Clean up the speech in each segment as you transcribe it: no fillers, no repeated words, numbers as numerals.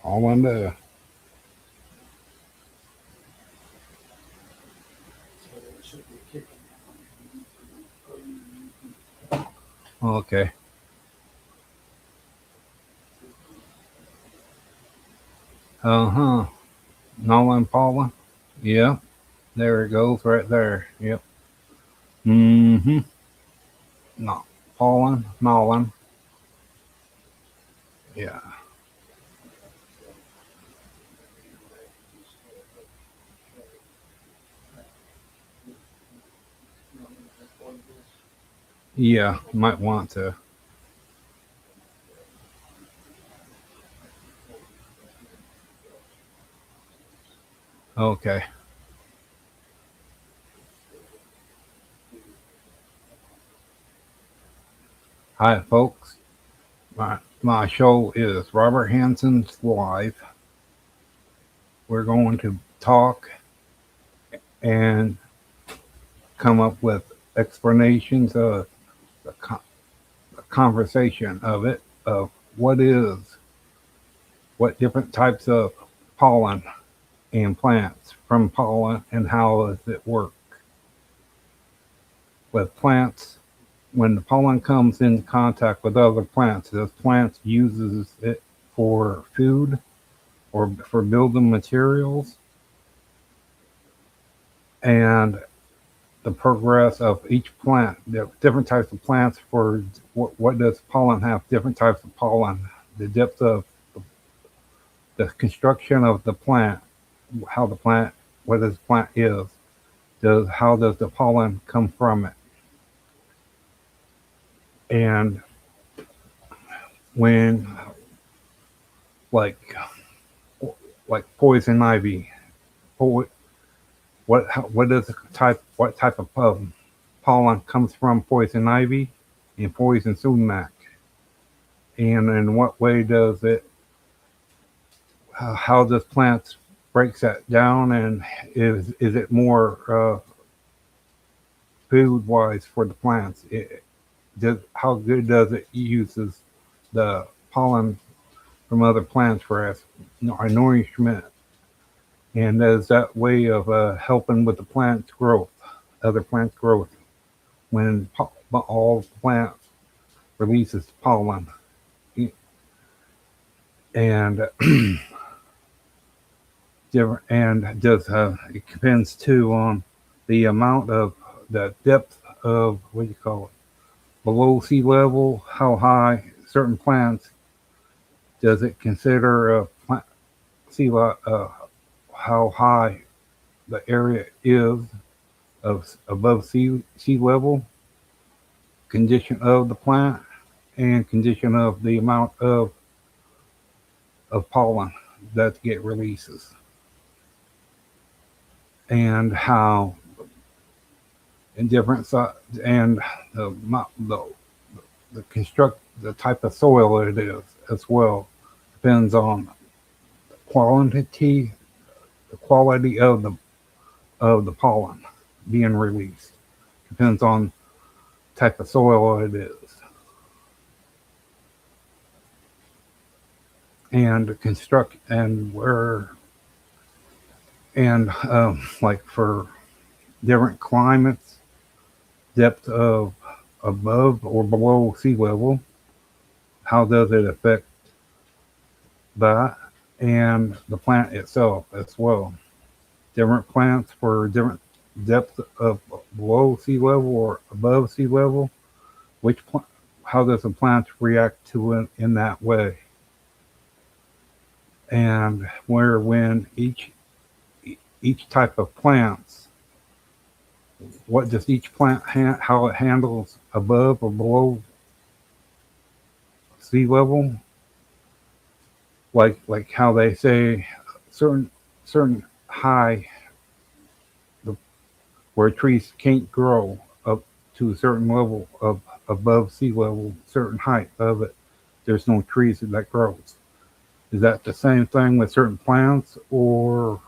All in there. Okay. Uh-huh. Nolan pollen. Yep. There it goes right there. Yep. Mm-hmm. No. Pollen. Nolan. Yeah. Yeah. Might want to. Okay. Hi, folks. My show is Robert Hanson's Live. We're going to talk and come up with explanations of the, the conversation of it, of what is, what different types of pollen and plants from pollen and how does it work. With plants, when the pollen comes in contact with other plants, those plants uses it for food or for building materials, and the progress of each plant, the different types of plants for what does pollen have, different types of pollen, the depth of the construction of the plant, how the plant, what this plant is, does how does the pollen come from it, and when like poison ivy, what is the type, what type of pollen comes from poison ivy and poison sumac, and in what way does it, how does plants breaks that down, and is it more food wise for the plants? How good does it uses the pollen from other plants for as nourishment, and is that way of helping with the plant's growth, other plants' growth, when all plants releases pollen, and different, and does it depends too on the amount of the depth of what do you call it, below sea level, how high certain plants does it consider plant, how high the area is of above sea level, condition of the plant, and condition of the amount of pollen that get releases, and how in different and the, the the construct the type of soil it is as well depends on quantity, the quality of the pollen being released depends on type of soil it is, and construct and where, and like for different climates, depth of above or below sea level, how does it affect that, and the plant itself as well. Different plants for different depth of below sea level or above sea level, which how does the plant react to it in that way, and where when each type of plants, what does each plant how it handles above or below sea level, like how they say certain high, the, where trees can't grow up to a certain level of above sea level, certain height of it, there's no trees that grows. Is that the same thing with certain plants, or,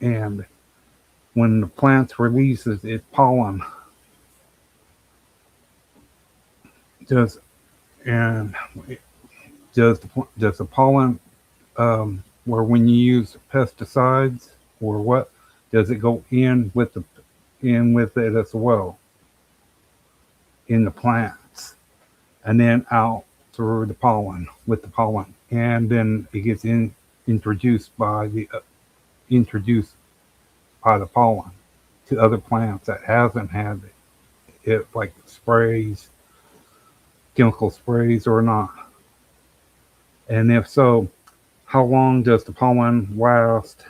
and when the plant releases its pollen, does and does the pollen where when you use pesticides or what, does it go in with it as well in the plants and then out through the pollen with the pollen, and then it gets introduced by the introduced by the pollen to other plants that hasn't had it, like sprays, chemical sprays or not. And if so, how long does the pollen last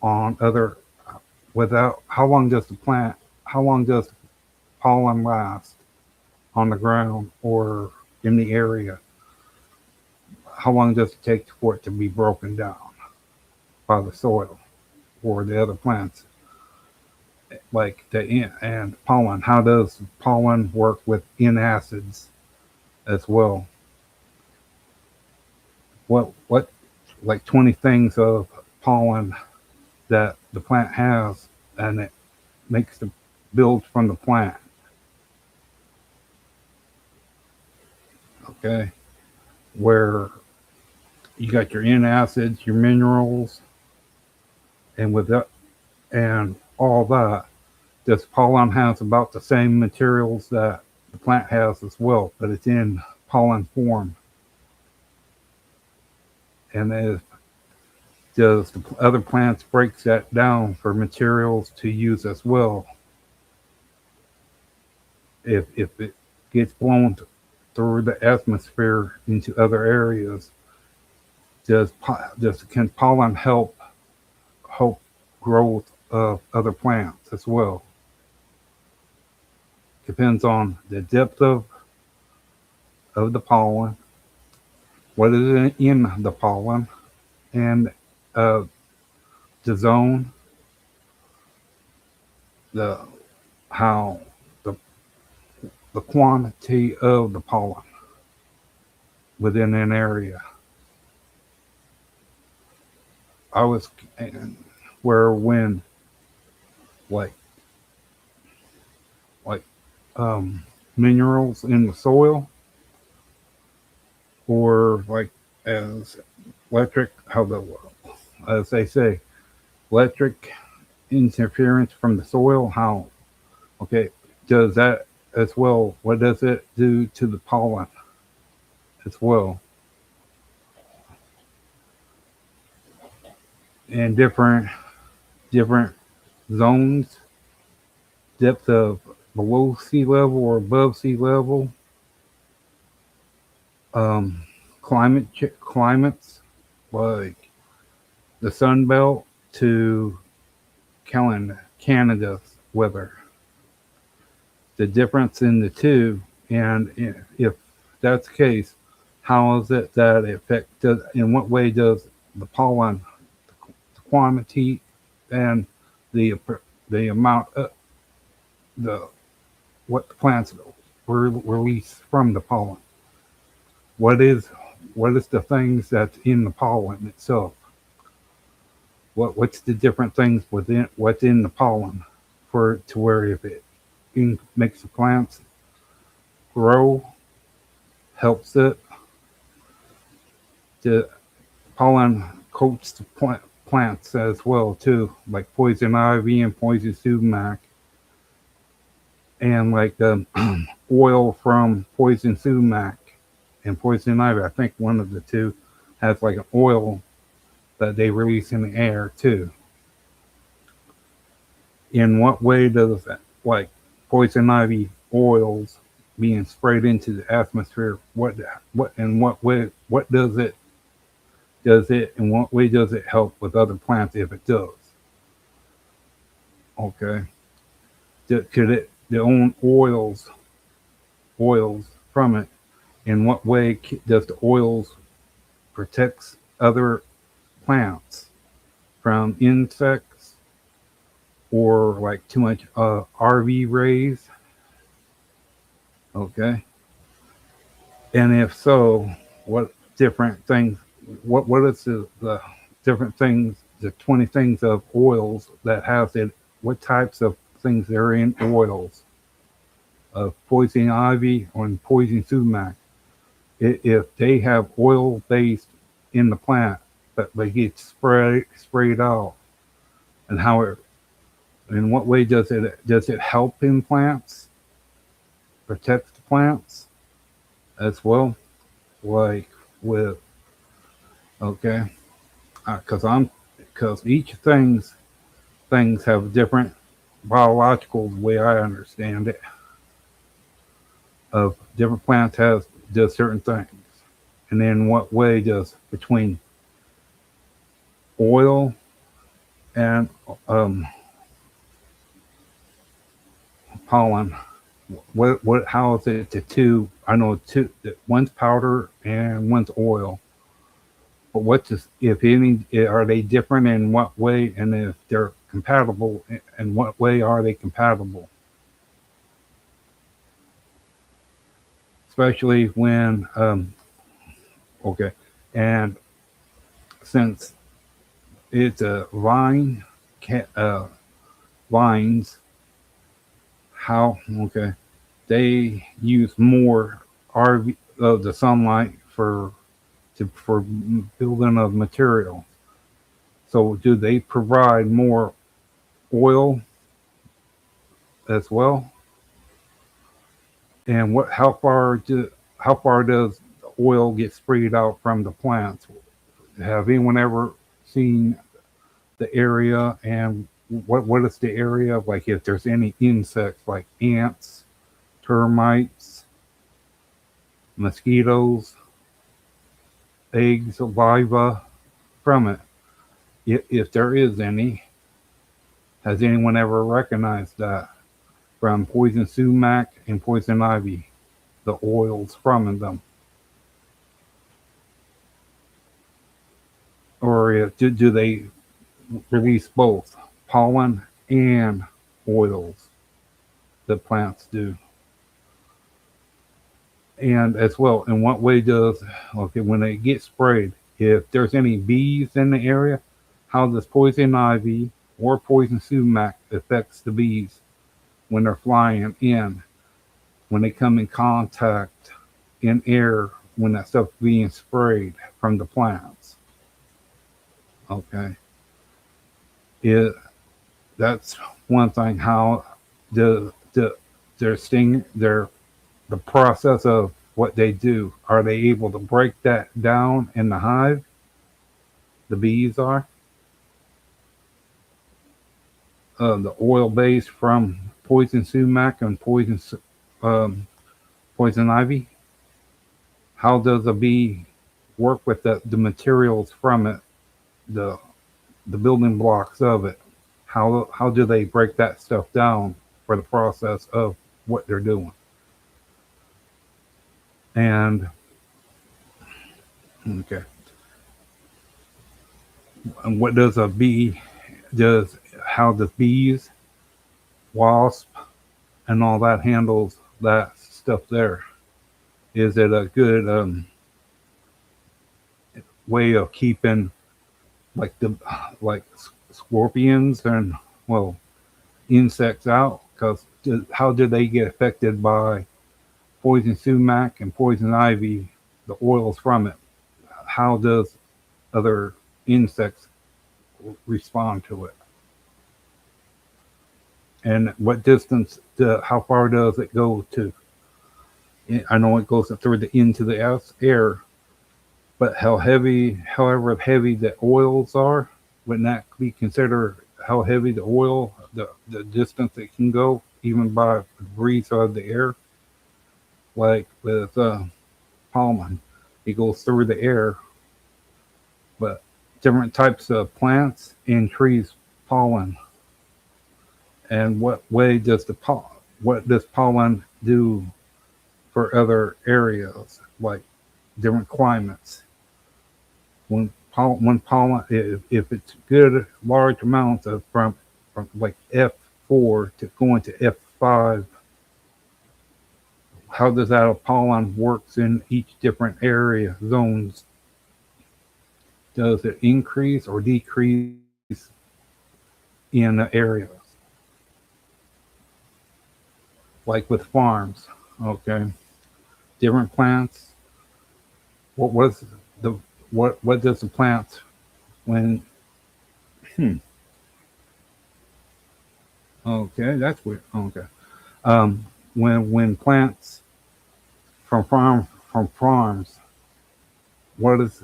on other without how long does the plant how long does the pollen last on the ground or in the area? How long does it take for it to be broken down by the soil or the other plants? Like and pollen, how does pollen work with in acids as well? What like 20 things of pollen that the plant has, and it makes the builds from the plant. Okay, where you got your in acids, your minerals, and with that and all that, this pollen has about the same materials that the plant has as well, but it's in pollen form. And if does the other plants breaks that down for materials to use as well, if it gets blown through the atmosphere into other areas, does can pollen help growth of other plants as well? Depends on the depth of the pollen, what is in the pollen, and uh, the zone, the how the the quantity of the pollen within an area. I was where when like like minerals in the soil, or like as electric, how the as they say, electric interference from the soil. How okay does that as well? What does it do to the pollen as well? And different zones, depth of below sea level or above sea level, um, climates like the Sun Belt to Canada's weather. The difference in the two, and if that's the case, how is it that it affect? In what way does the pollen, the quantity, and the the amount of the what the plants release from the pollen? What is the things that's in the pollen itself? What's the different things within what's in the pollen for to where if it makes the plants grow, helps it. The pollen coats the plants as well too, like poison ivy and poison sumac, and like the oil from poison sumac and poison ivy. I think one of the two has like an oil that they release in the air too. In what way does that, like poison ivy oils being sprayed into the atmosphere? What in what way? What does it? In what way does it help with other plants if it does? Okay, could it the own oils from it? In what way does the oils protects other plants from insects or like too much RV rays? Okay, and if so, what different things? What is the different things? The 20 things of oils that has it. What types of things are in oils of poison ivy or poison sumac? If they have oil based in the plant, but they get sprayed out, and how it, in what way does it help in plants, protect the plants as well, like with okay, because each things have different biological way I understand it of different plants has does certain things, and then what way does between oil and um, pollen. What how is it the two? I know two. One's powder and one's oil. But what's this, if any? Are they different in what way? And if they're compatible, in what way are they compatible? Especially when okay, and since it's a vine, vines, how okay, they use more RV of the sunlight for building of material. So do they provide more oil as well? And what how far does the oil get sprayed out from the plants? Have anyone ever seen the area, and what is the area of, like, if there's any insects like ants, termites, mosquitoes, eggs, larvae from it? If there is any, has anyone ever recognized that from poison sumac and poison ivy, the oils from them? Or do they release both pollen and oils? The plants do. And as well, in what way does, okay, when they get sprayed, if there's any bees in the area, how does poison ivy or poison sumac affects the bees when they're flying in, when they come in contact in air, when that stuff being sprayed from the plants? Okay, it that's one thing. How the their sting the process of what they do, are they able to break that down in the hive? The bees are the oil base from poison sumac and um, poison ivy. How does a bee work with the materials from it, the the building blocks of it? How do they break that stuff down for the process of what they're doing? And okay, and what does a bee does? How the bees, wasp, and all that handles that stuff there? Is it a good way of keeping, like the like scorpions and, well, insects out? Because how do they get affected by poison sumac and poison ivy, the oils from it? How does other insects respond to it? And what distance? How far does it go to? I know it goes through the into the air, but however heavy the oils are, wouldn't that be considered how heavy the oil, the distance it can go, even by the breeze of the air? Like with pollen, it goes through the air, but different types of plants and trees pollen. And what does pollen do for other areas, like different climates? When pollen, if it's good large amounts of from like F4 to going to F5, how does that pollen works in each different area zones? Does it increase or decrease in the areas? Like with farms, okay, different plants. What was the what does the plants? when okay, that's weird. Okay, when plants from farms, what is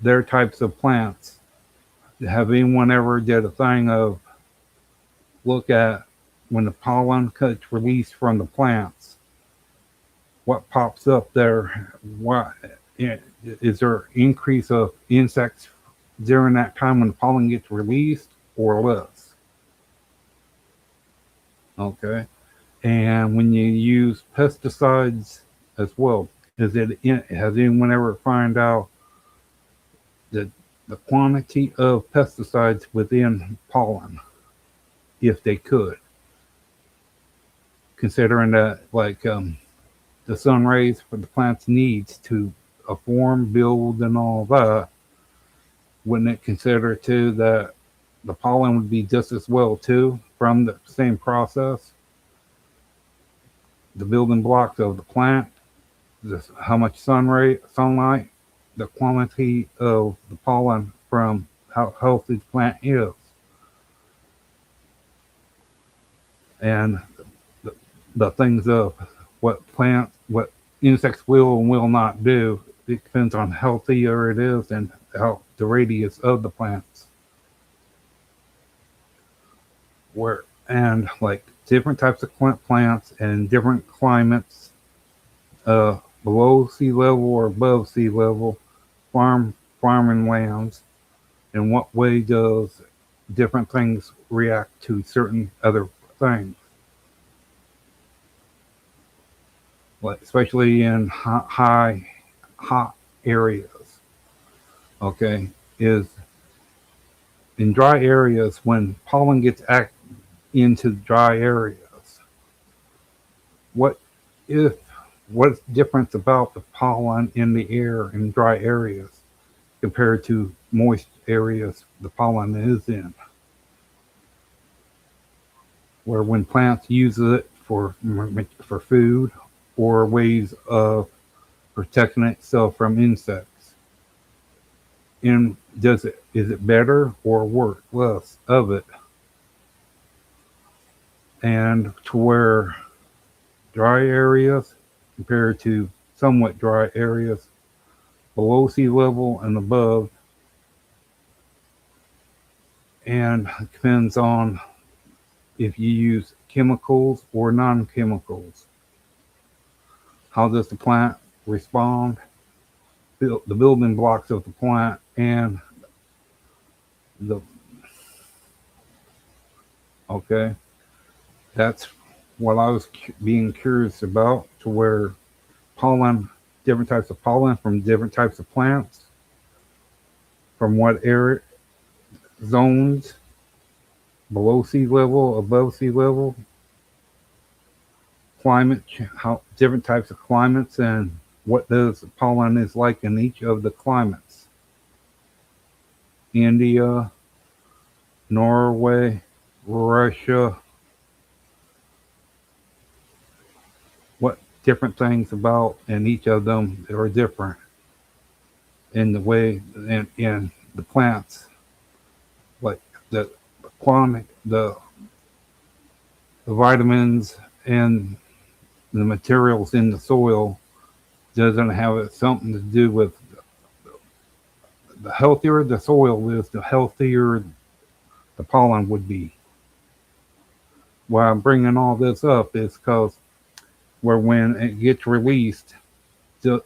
their types of plants? Have anyone ever did a thing of look at when the pollen gets released from the plants? What pops up there? What is there increase of insects during that time when the pollen gets released, or less? Okay, and when you use pesticides as well, has anyone ever find out the the quantity of pesticides within pollen, if they could, considering that the sun rays for the plants needs to form, build, and all that, wouldn't it consider too that the pollen would be just as well too from the same process? The building blocks of the plant, how much sunlight, the quantity of the pollen from how healthy the plant is, and the, the things of what insects will and will not do. It depends on how healthier it is and how the radius of the plants. Where and like different types of plants and different climates, below sea level or above sea level, farming lands. In what way does different things react to certain other things? Like especially in hot areas. Okay, is in dry areas when pollen gets into dry areas. What if what's difference about the pollen in the air in dry areas compared to moist areas the pollen is in? Where when plants use it for food or ways of protecting itself from insects, and does it is it better or worse less of it? And to where dry areas compared to somewhat dry areas below sea level and above, and it depends on if you use chemicals or non-chemicals. How does the plant respond? The building blocks of the plant and the okay. That's what I was being curious about. To where pollen, different types of pollen from different types of plants, from what area zones, below sea level, above sea level, climate, how different types of climates, and what does pollen is like in each of the climates. India, Norway, Russia, what different things about in each of them are different in the way in the plants, like the quantity, the vitamins and the materials in the soil doesn't have something to do with the healthier the soil is, the healthier the pollen would be. Why I'm bringing all this up is because where when it gets released, do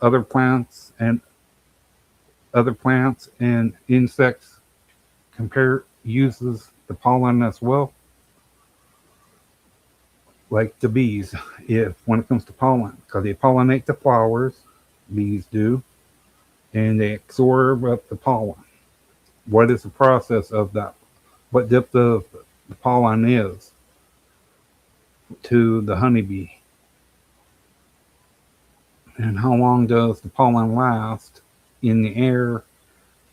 other plants and insects compare uses the pollen as well, like the bees. If when it comes to pollen, because they pollinate the flowers, bees do, and they absorb up the pollen. What is the process of that? What depth of the pollen is to the honeybee, and how long does the pollen last in the air?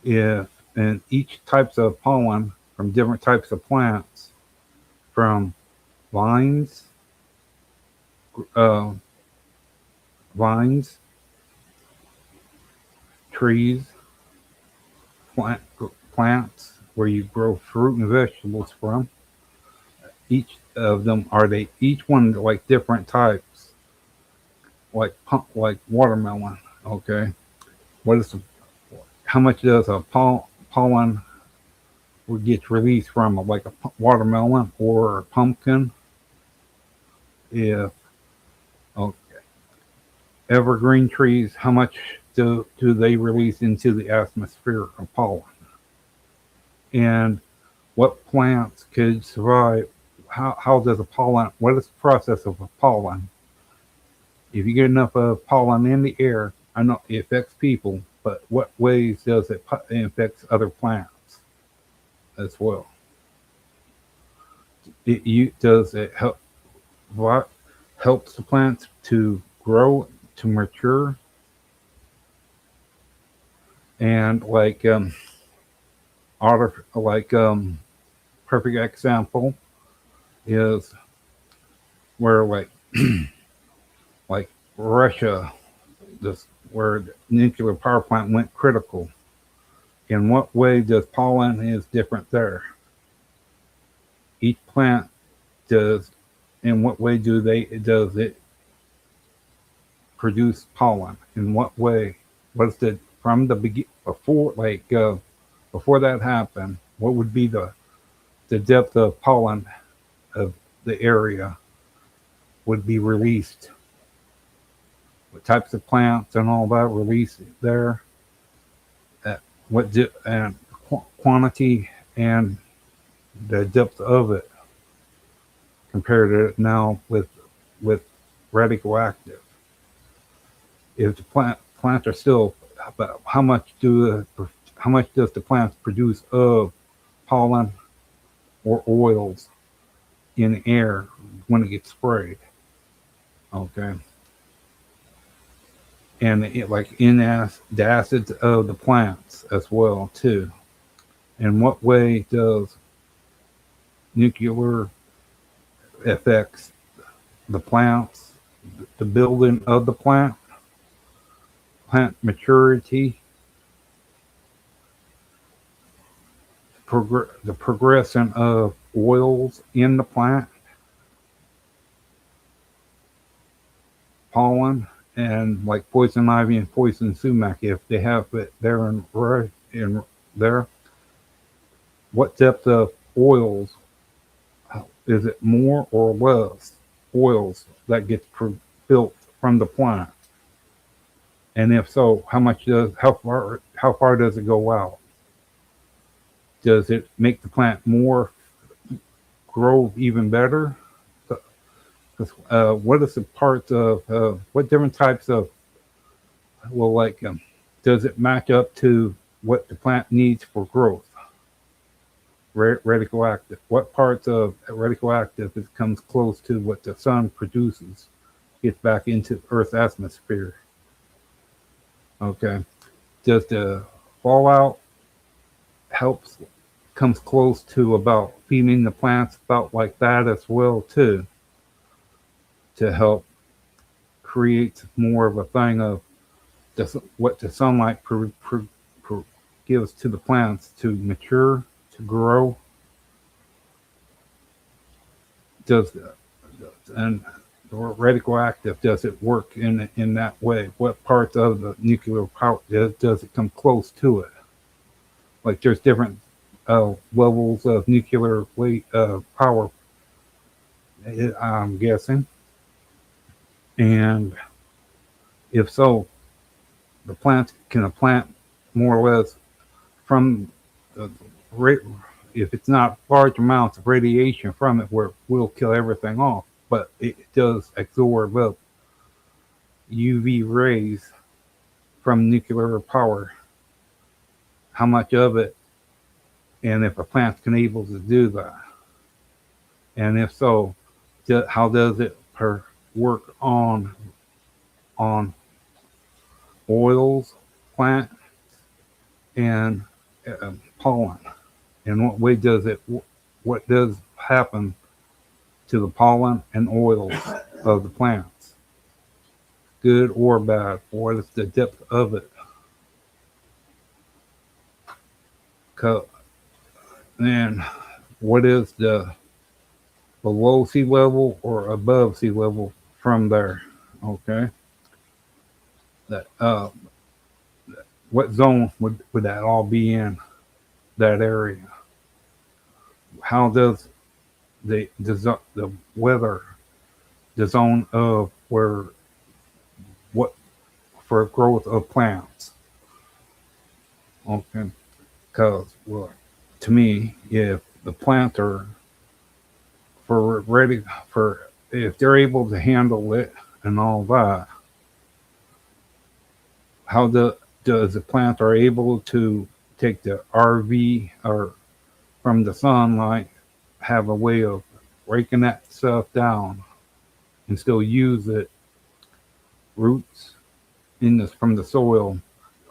If and each types of pollen from different types of plants, from vines, uh, vines, trees, plants where you grow fruit and vegetables from. Each of them are they each one like different types, like watermelon. Okay, what is the, how much does a pollen would get released from like a watermelon or a pumpkin? If oh, evergreen trees, how much do they release into the atmosphere of pollen? And what plants could survive? How does a pollen? What is the process of a pollen? If you get enough of pollen in the air, I know it affects people, but what ways does it affect other plants as well? Does it help what helps the plants to grow to mature and like perfect example is where like Russia, this where the nuclear power plant went critical. In what way does pollen is different there? Each plant does. In what way does it produce pollen? In what way? What's the from the before before that happened? What would be the depth of pollen of the area would be released? What types of plants and all that released there? And quantity and the depth of it compared to now with radioactive. If the plants are still, but how much does the plant produce of pollen or oils in air when it gets sprayed? Okay, and like in the acids of the plants as well too. In what way does nuclear affects the plants, the building of the plant maturity, the progression of oils in the plant, pollen, and like poison ivy and poison sumac, if they have it there in there, what depth of oils is it more or less oils that gets built from the plant? And if so, how far does it go out? Does it make the plant more grow even better? What is the parts of what different types of well does it match up to what the plant needs for growth? Radioactive. What parts of radioactive it comes close to what the sun produces gets back into Earth's atmosphere? Okay. Does the fallout helps comes close to about feeding the plants about like that as well too, to help create more of a thing of what the sunlight gives to the plants to mature, to grow. Does and radioactive, does it work in that way? What parts of the nuclear power does it come close to it? Like there's different levels of nuclear power, I'm guessing. And if so, can a plant more or less from the if it's not large amounts of radiation from it where it will kill everything off, but it does absorb up UV rays from nuclear power. How much of it, and if a plant's can able to do that, and if so, how does it work on oils, plant, and pollen? In what way does it? What does happen to the pollen and oils of the plants? Good or bad? What is the depth of it? And what is the below sea level or above sea level from there? Okay, that what zone would that all be in that area? How does the weather, the zone of where what for growth of plants? Okay, because well, to me, if the plants are for ready for if they're able to handle it and all that, how does the plant are able to take the RV or from the sunlight, have a way of breaking that stuff down and still use it roots in this from the soil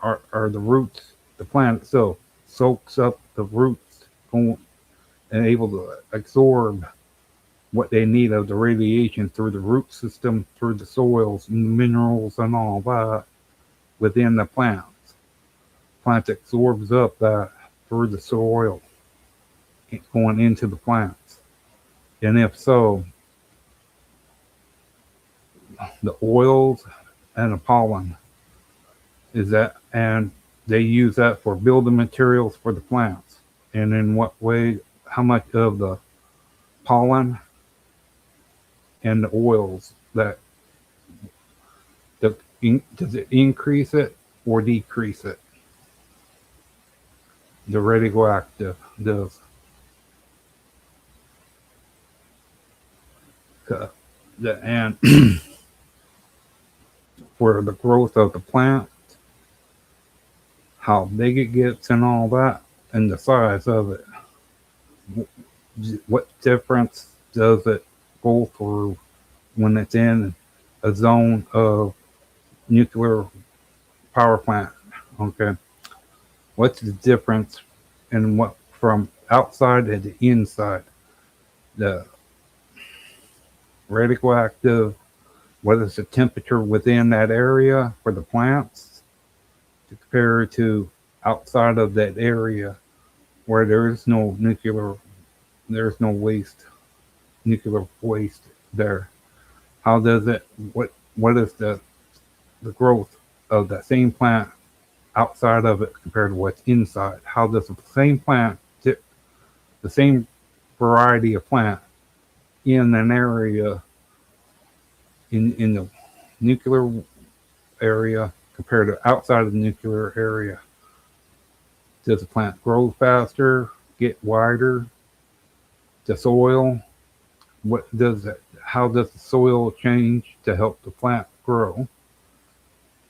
are the roots the plant itself soaks up the roots and able to absorb what they need of the radiation through the root system, through the soils and minerals and all that within the plants. Plant absorbs up that through the soil going into the plants. And if so, the oils and the pollen is that, and they use that for building materials for the plants. And in what way, how much of the pollen and the oils that does it increase it or decrease it? The radioactive does. And for the growth of the plant, how big it gets and all that, and the size of it. What difference does it go through when it's in a zone of nuclear power plant? Okay, what's the difference in what from outside to the inside? The radioactive, what is the temperature within that area for the plants to compare to outside of that area where there is no nuclear, there's no waste, nuclear waste there. How does it? What is the growth of that same plant outside of it compared to what's inside? How does the same plant, the same variety of plant in an area in the nuclear area compared to outside of the nuclear area? Does the plant grow faster, get wider? The soil, what does it? How does the soil change to help the plant grow?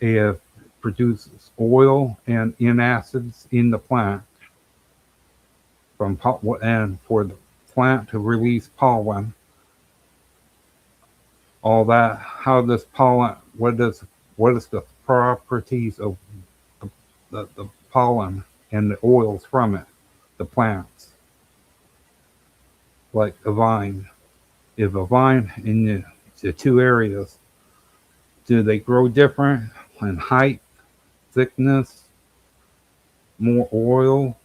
If it produces oil and in acids in the plant from and for the plant to release pollen, all that. How does pollen? What is the properties of the pollen and the oils from it? The plants, like a vine. If a vine in the two areas, do they grow different in height, thickness, more oil?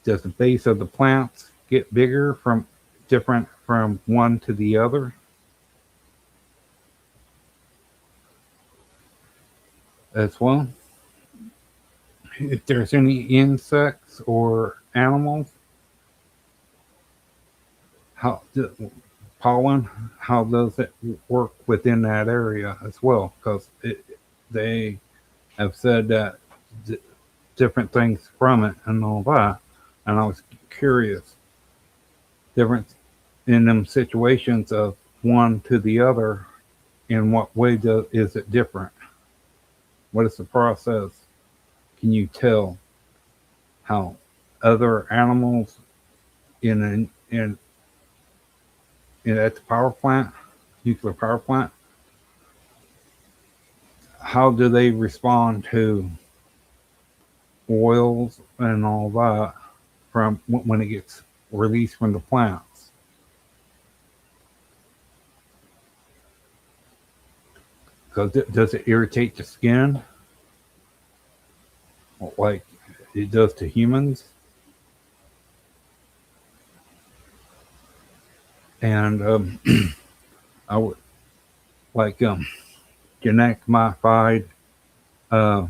Does the base of the plants get bigger from different from one to the other as well? If there's any insects or animals, how pollen, how does it work within that area as well? Because they have said that different things from it and all that, and I was curious, difference in them situations of one to the other, in what way is it different? What is the process? Can you tell how other animals in at the power plant, nuclear power plant, how do they respond to oils and all that from when it gets released from the plants? Because does it irritate the skin? Like it does to humans. And I would like genetic modified uh,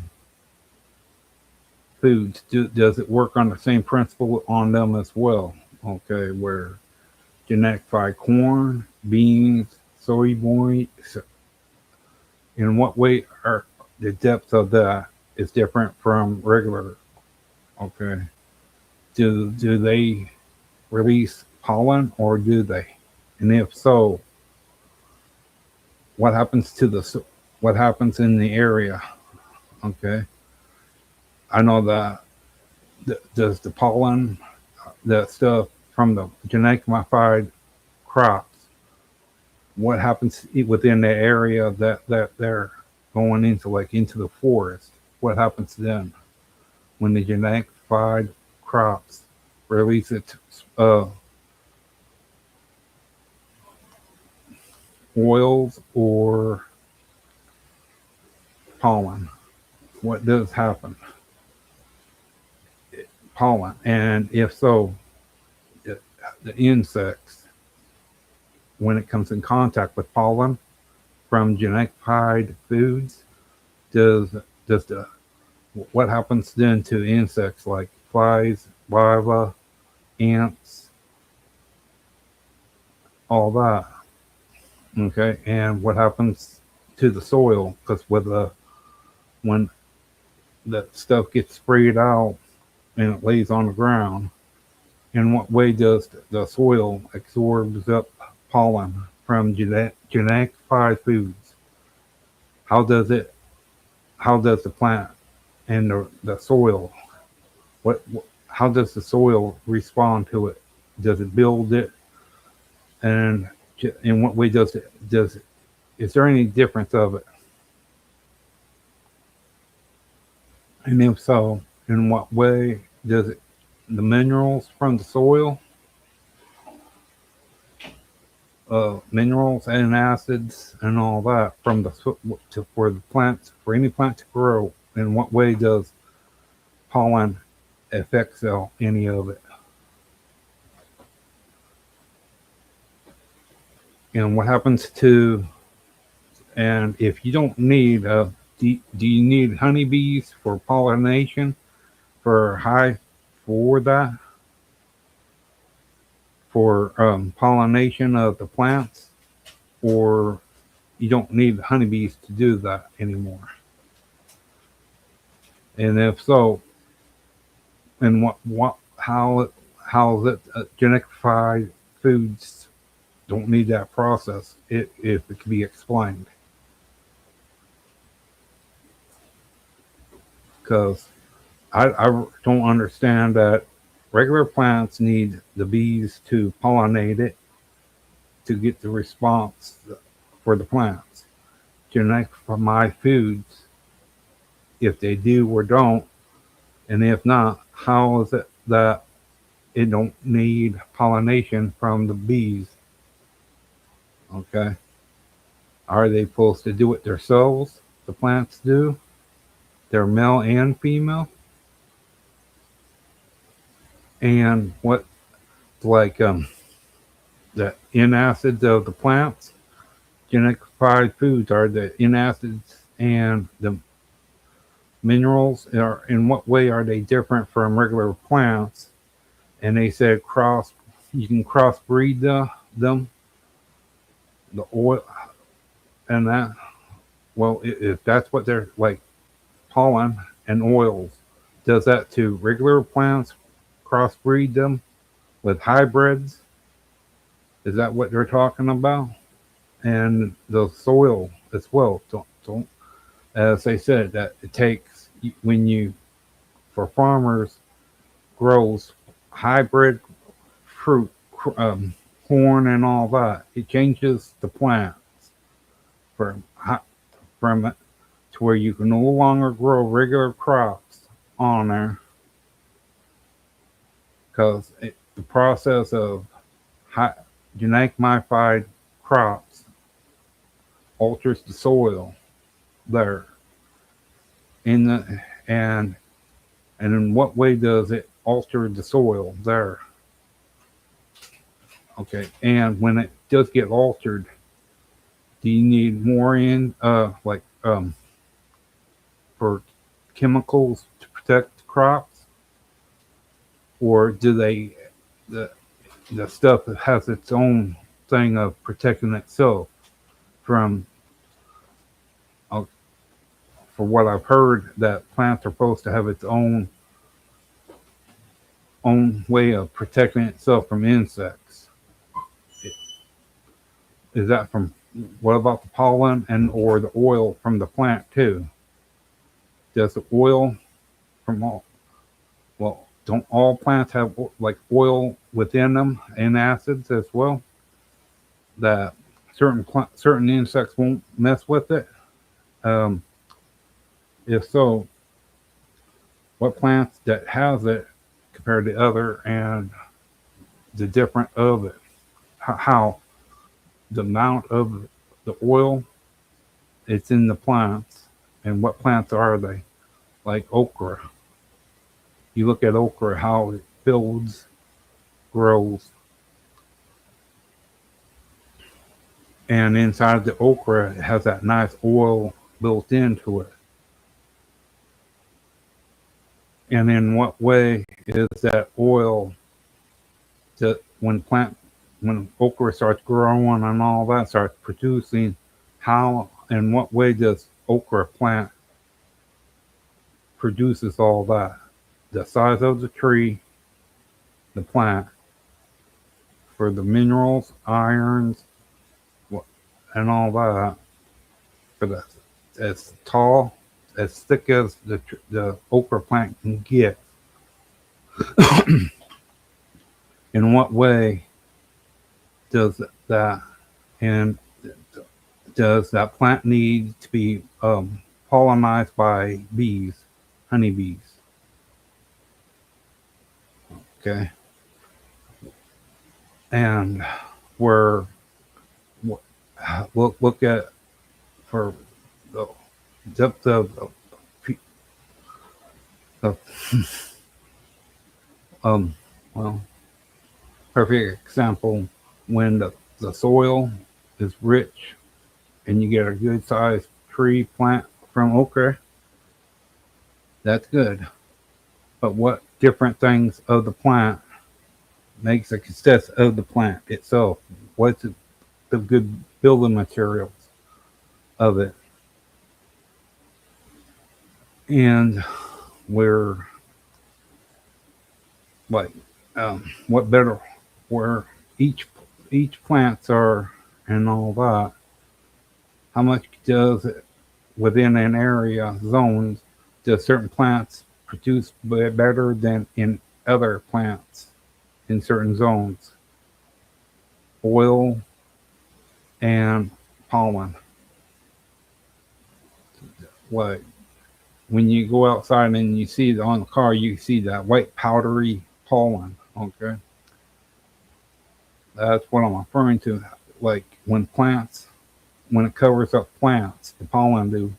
foods. Does it work on the same principle on them as well? Okay, where genetic fried corn, beans, soybean. In what way are the depth of that is different from regular? Okay, do they release pollen or do they? And if so, what happens to what happens in the area? Okay, I know that does the pollen, the stuff from the genetic modified crops, what happens within the area that they're going into, like into the forest? What happens then when the genetic modified crops release its oils or pollen? What does happen? Pollen, and if so, the insects, when it comes in contact with pollen from genetic modified foods, does does the what happens then to insects like flies, larvae, ants, all that? Okay, and what happens to the soil? Because with the when that stuff gets sprayed out and it lays on the ground, in what way does the soil absorbs up pollen from genetic foods? How does it? How does the plant and the soil? How does the soil respond to it? Does it build it? And in what way does it? Is there any difference of it? And if so, in what way does it? The minerals from the soil, minerals and acids and all that from for the plants, for any plant to grow. In what way does pollen affect any of it? And what happens to? And if you don't need, do you need honeybees for pollination for for that for pollination of the plants, or you don't need honeybees to do that anymore? And if so, and how that genetified foods don't need that process if it can be explained? Because I don't understand that regular plants need the bees to pollinate it to get the response for the plants. Genetic from my foods, if they do or don't, and if not, how is it that it don't need pollination from the bees? Okay, are they supposed to do it themselves? The plants do. They're male and female. And what like the N acids of the plants, genetic foods are the N acids and the minerals are in what way are they different from regular plants? And they said you can crossbreed them, the oil and that. Well, if that's what they're like, pollen and oils, does that to regular plants, crossbreed them with hybrids? Is that what they're talking about? And the soil as well. Don't as they said that it takes when you for farmers grows hybrid fruit, corn and all that. It changes the plants from from it to where you can no longer grow regular crops on there because the process of high, genetic modified crops alters the soil there in the and And in what way does it alter the soil there? Okay, and when it does get altered, do you need more for chemicals to protect crops, or do they the the stuff that has its own thing of protecting itself from? Uh, for what I've heard, that plants are supposed to have its own way of protecting itself from insects. Is that from what about the pollen and or the oil from the plant too? Does the oil from all well don't all plants have like oil within them and acids as well that certain insects won't mess with it? Um, if so, what plants that has it compared to other and the different of it? How the amount of the oil it's in the plants and what plants are they? Like okra. You look at okra, how it builds, grows, and inside the okra it has that nice oil built into it. And in what way is that oil that when okra starts growing and all that starts producing, how and what way does okra plant produces all that? The size of the tree, the plant, for the minerals, irons, and all that, for the as tall, as thick as the okra plant can get. In what way does that and does that plant need to be pollinized by bees, honeybees? Okay, and we're look at for the depth of um well perfect example when the soil is rich and you get a good sized tree plant from okra, that's good. But what different things of the plant makes a success of the plant itself? What's the good building materials of it? And we're like, what better where each plants are and all that? How much does it within an area zones does certain plants produce better than in other plants in certain zones? Oil and pollen. What when you go outside and you see it on the car, you see that white powdery pollen. Okay, that's what I'm referring to. Like when it covers up plants, the pollen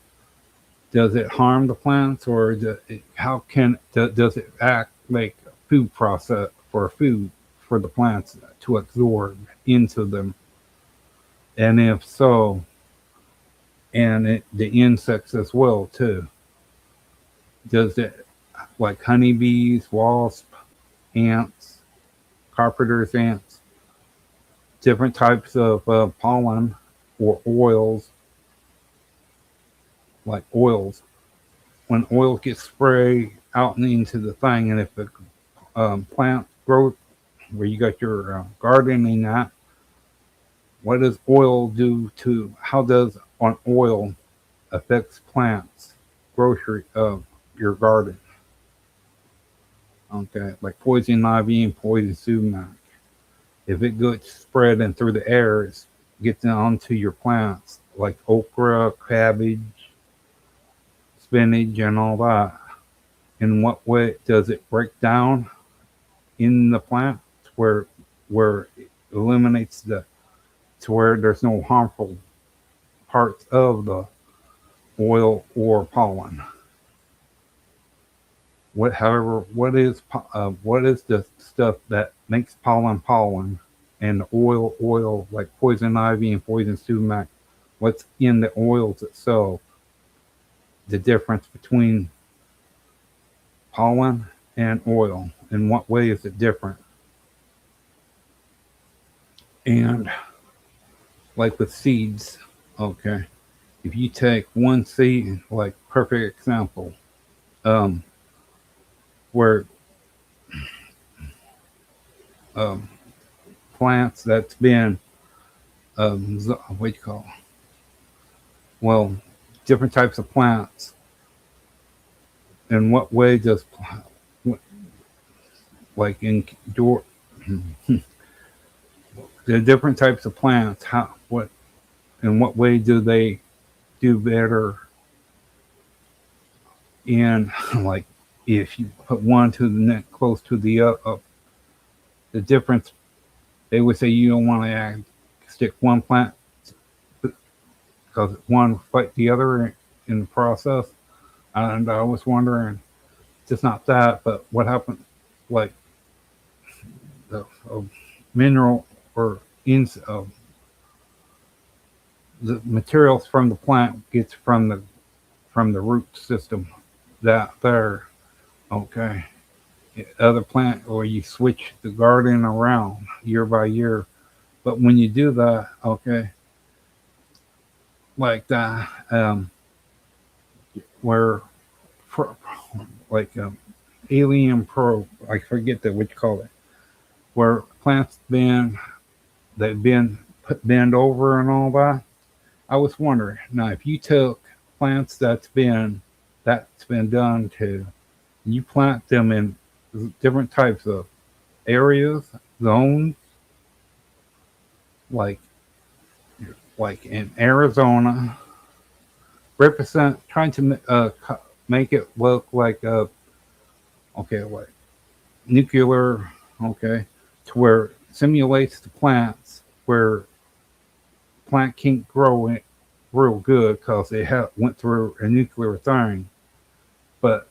does it harm the plants or does it act like a food process for food for the plants to absorb into them? And if so, the insects as well too. Does it like honeybees, wasps, ants, carpenter's ants, different types of pollen or oils, like oils. When oil gets sprayed out and into the thing, and if the plant growth where you got your gardening at, what does oil do to? How does on oil affects plants, grocery of your garden? Okay, like poison ivy and poison sumac. If it gets spread and through the air, it gets onto your plants like okra, cabbage, spinach, and all that. In what way does it break down in the plant where it eliminates the to where there's no harmful parts of the oil or pollen? what is the stuff that makes pollen, and the oil like poison ivy and poison sumac? What's in the oils itself? The difference between pollen and oil. In what way is it different? And like with seeds, okay, if you take one seed, like perfect example, um, where um, plants that's been what do you call, well, different types of plants. In what way does like in door the different types of plants? How what in what way do they do better in like if you put one to the next close to the other? The difference, they would say you don't want to stick one plant because one fight the other in the process. And I was wondering, just not that, but what happened, like the mineral or the materials from the plant gets from the root system that there. Okay, other plant or you switch the garden around year by year, but when you do that, okay, like that, where like alien pro, I forget that what you call it, where plants they've been put bend over and all that. I was wondering now if you took plants that's been done to, you plant them in different types of areas, zones, like like in Arizona, represent trying to make it look like okay, like nuclear, okay, to where it simulates the plants where plant can't grow it real good because they went through a nuclear thing, but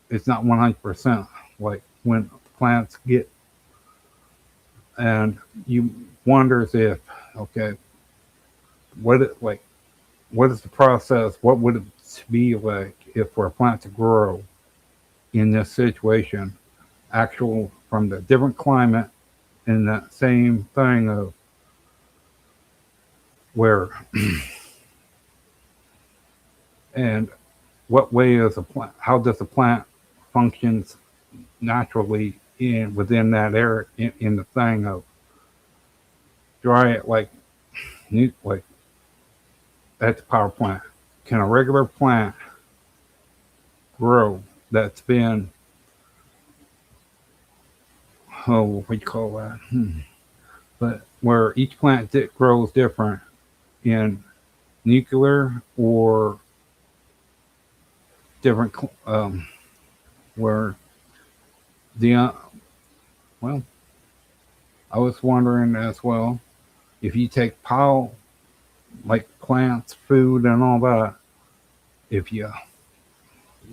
it's not 100%. Like when plants get, and you wonders if, okay, what it like, what is the process? What would it be like if for a plant to grow in this situation, actual from the different climate in that same thing of where and what way is a plant? How does a plant functions naturally in within that area in the thing of dry it like like that's a power plant. Can a regular plant grow that's been what do you call that? But where each plant grows different in nuclear or different where the well, I was wondering as well if you take like plants, food, and all that. If you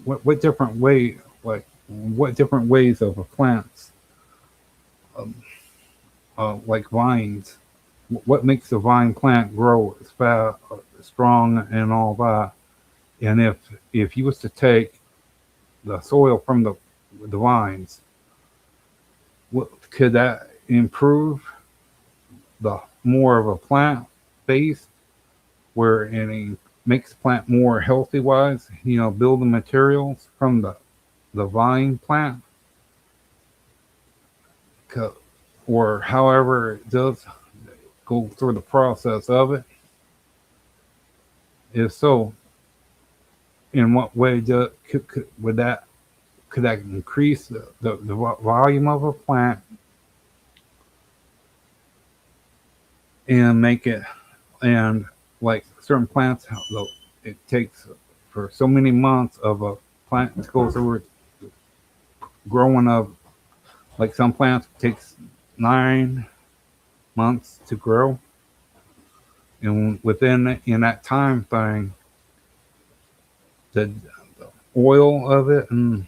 what different way like what different ways of a plants um, like vines. What makes a vine plant grow as fast, strong, and all that? And if you was to take the soil from the vines, could that improve the more of a plant base where it makes the plant more healthy wise? You know, building materials from the vine plant, or however it does go through the process of it. If so, in what way would that could that increase the volume of a plant and make it and like certain plants it takes for so many months of a plant to go through growing up, like some plants takes 9 months to grow, and within in that time thing the oil of it and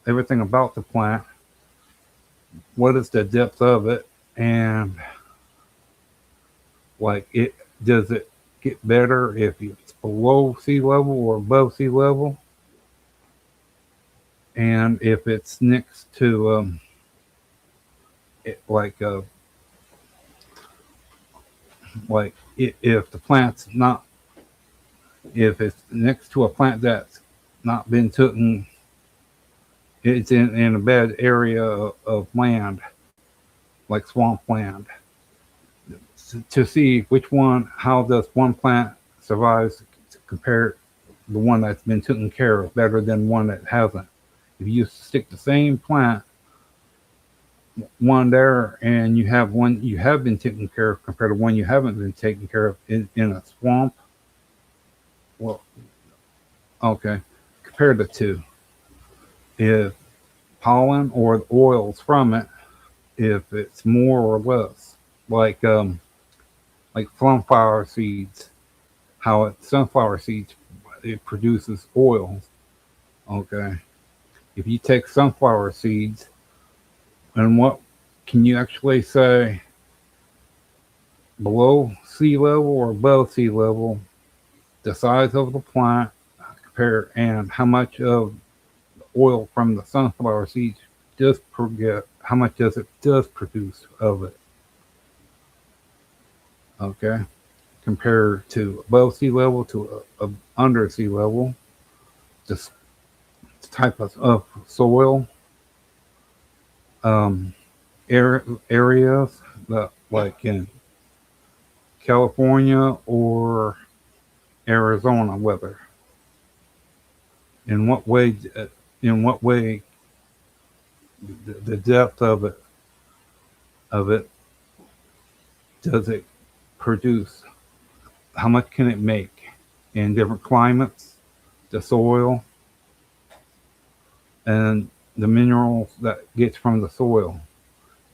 everything about the plant. What is the depth of it, and like it does it get better if it's below sea level or above sea level, and if it's next to it, if the plant's not, if it's next to a plant that's not been taken, it's in a bad area of land, like swamp land, to see which one, how does one plant survive to compare the one that's been taken care of better than one that hasn't. If you stick the same plant, one there, and you have one you have been taken care of compared to one you haven't been taken care of in a swamp, well, okay, compare the two. If pollen or the oils from it, if it's more or less, like like sunflower seeds, how sunflower seeds it produces oils. Okay, if you take sunflower seeds, and what can you actually say below sea level or above sea level, the size of the plant, compare, and how much of oil from the sunflower seeds does get, how much does it does produce of it? Okay, compared to above sea level to under sea level, this type of soil, um, areas that like in California or Arizona weather. In what way? In what way? The depth of it does it produce? How much can it make in different climates? The soil and the minerals that gets from the soil.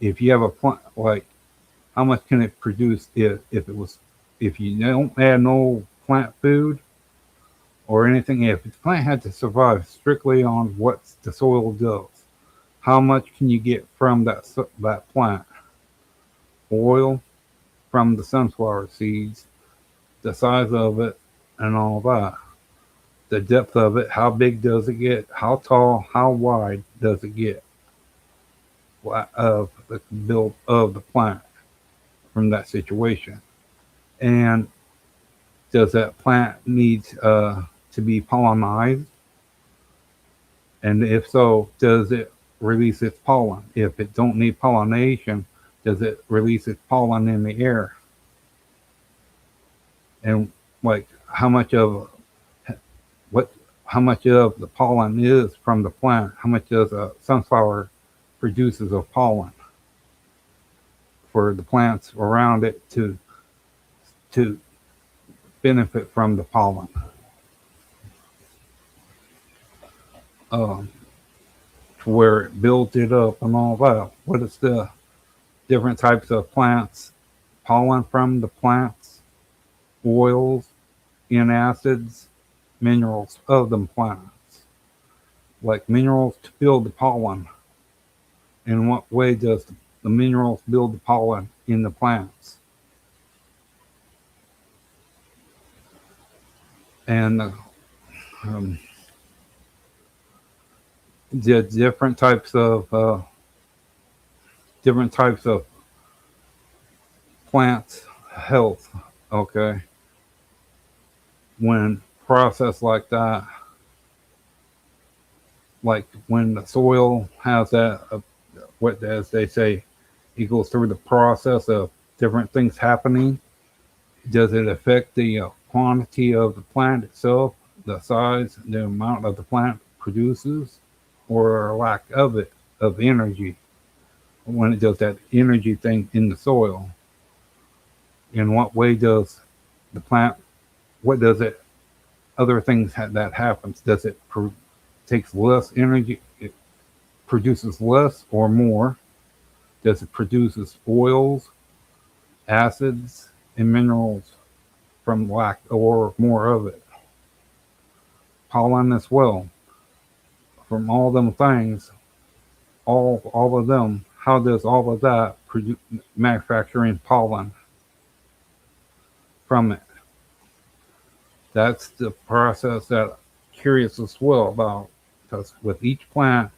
If you have a plant, like how much can it produce if it was, if you don't add no plant food or anything, if the plant had to survive strictly on what the soil does, how much can you get from that plant? Oil from the sunflower seeds, the size of it, and all that. The depth of it, how big does it get? How tall, how wide does it get of the build of the plant from that situation? And does that plant need to be pollinized? And if so, does it release its pollen? If it don't need pollination, does it release its pollen in the air? And like what how much of the pollen is from the plant? How much does a sunflower produces of pollen for the plants around it to benefit from the pollen? Um, to where it builds it up and all that. What is the different types of plants? Pollen from the plants, oils, in acids, minerals of the plants. Like minerals to build the pollen. In what way does the minerals build the pollen in the plants? And um, the different types of plants health. Okay, when processed like that, like when the soil has that, what as they say, it goes through the process of different things happening. Does it affect the quantity of the plant itself, the size, the amount of the plant produces, or a lack of it, of energy, when it does that energy thing in the soil? In what way does the plant, what does it, other things that happens? Does it takes less energy? It produces less or more? Does it produces oils, acids, and minerals from lack or more of it? Pollen as well. from all them things, all of them, how does all of that produce manufacturing pollen from it? That's the process that I'm curious as well about, because with each plant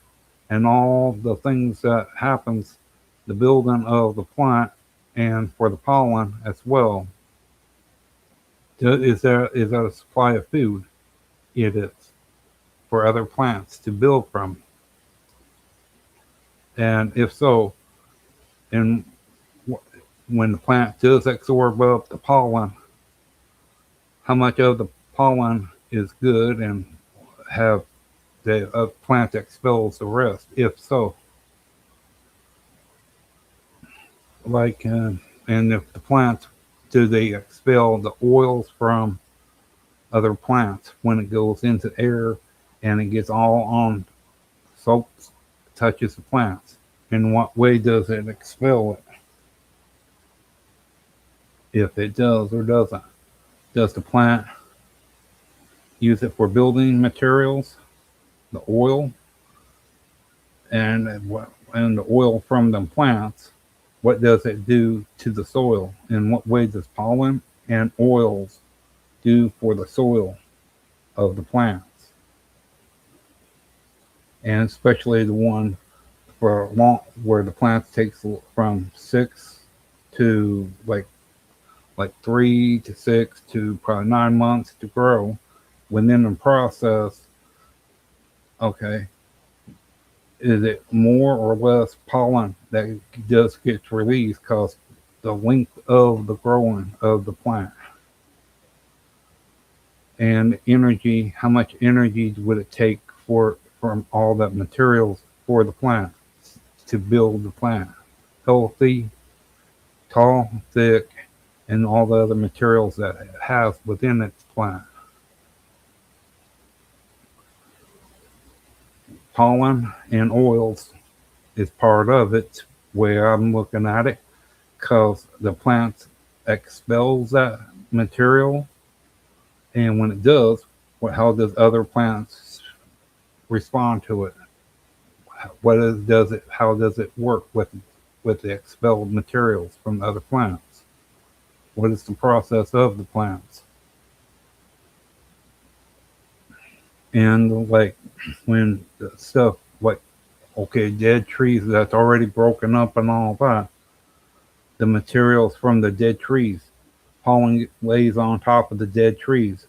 and all the things that happens, the building of the plant and for the pollen as well, is there a supply of food? It is for other plants to build from, and if so, and when the plant does absorb up the pollen, how much of the pollen is good and have the plant expels the rest? If so, like, and if the plants, do they expel the oils from other plants when it goes into air and it gets all on soaks, touches the plants? In what way does it expel it? If it does or doesn't, does the plant use it for building materials, the oil, and the oil from the plants? What does it do to the soil? In what way does pollen and oils do for the soil of the plants? And especially the one for long, where the plants takes from 6 to like 3 to 6 to probably 9 months to grow. Within the process, okay, is it more or less pollen that just gets released because the length of the growing of the plant? And energy, how much energy would it take for from all that materials for the plant to build the plant healthy, tall, thick, and all the other materials that it has within its plant? Pollen and oils is part of it, where I'm looking at it, because the plant expels that material, and when it does, how does other plants respond to it? Does it? How does it work with the expelled materials from other plants? What is the process of the plants? And like when the stuff like, okay, dead trees that's already broken up and all that, the materials from the dead trees, pollen lays on top of the dead trees.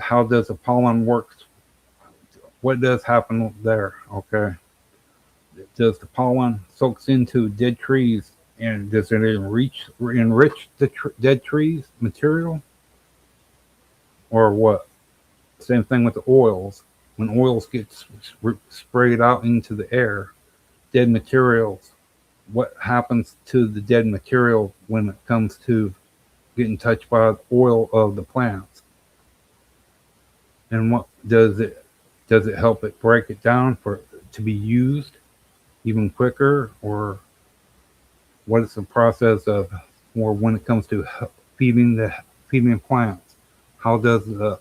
How does the pollen work? What does happen there? Okay, does the pollen soaks into dead trees and does it enrich the dead trees material, or what? Same thing with the oils. When oils get sprayed out into the air, dead materials, what happens to the dead material when it comes to getting touched by the oil of the plants? And what does it help it break it down for to be used even quicker, or what is the process of, or when it comes to feeding plants? How does the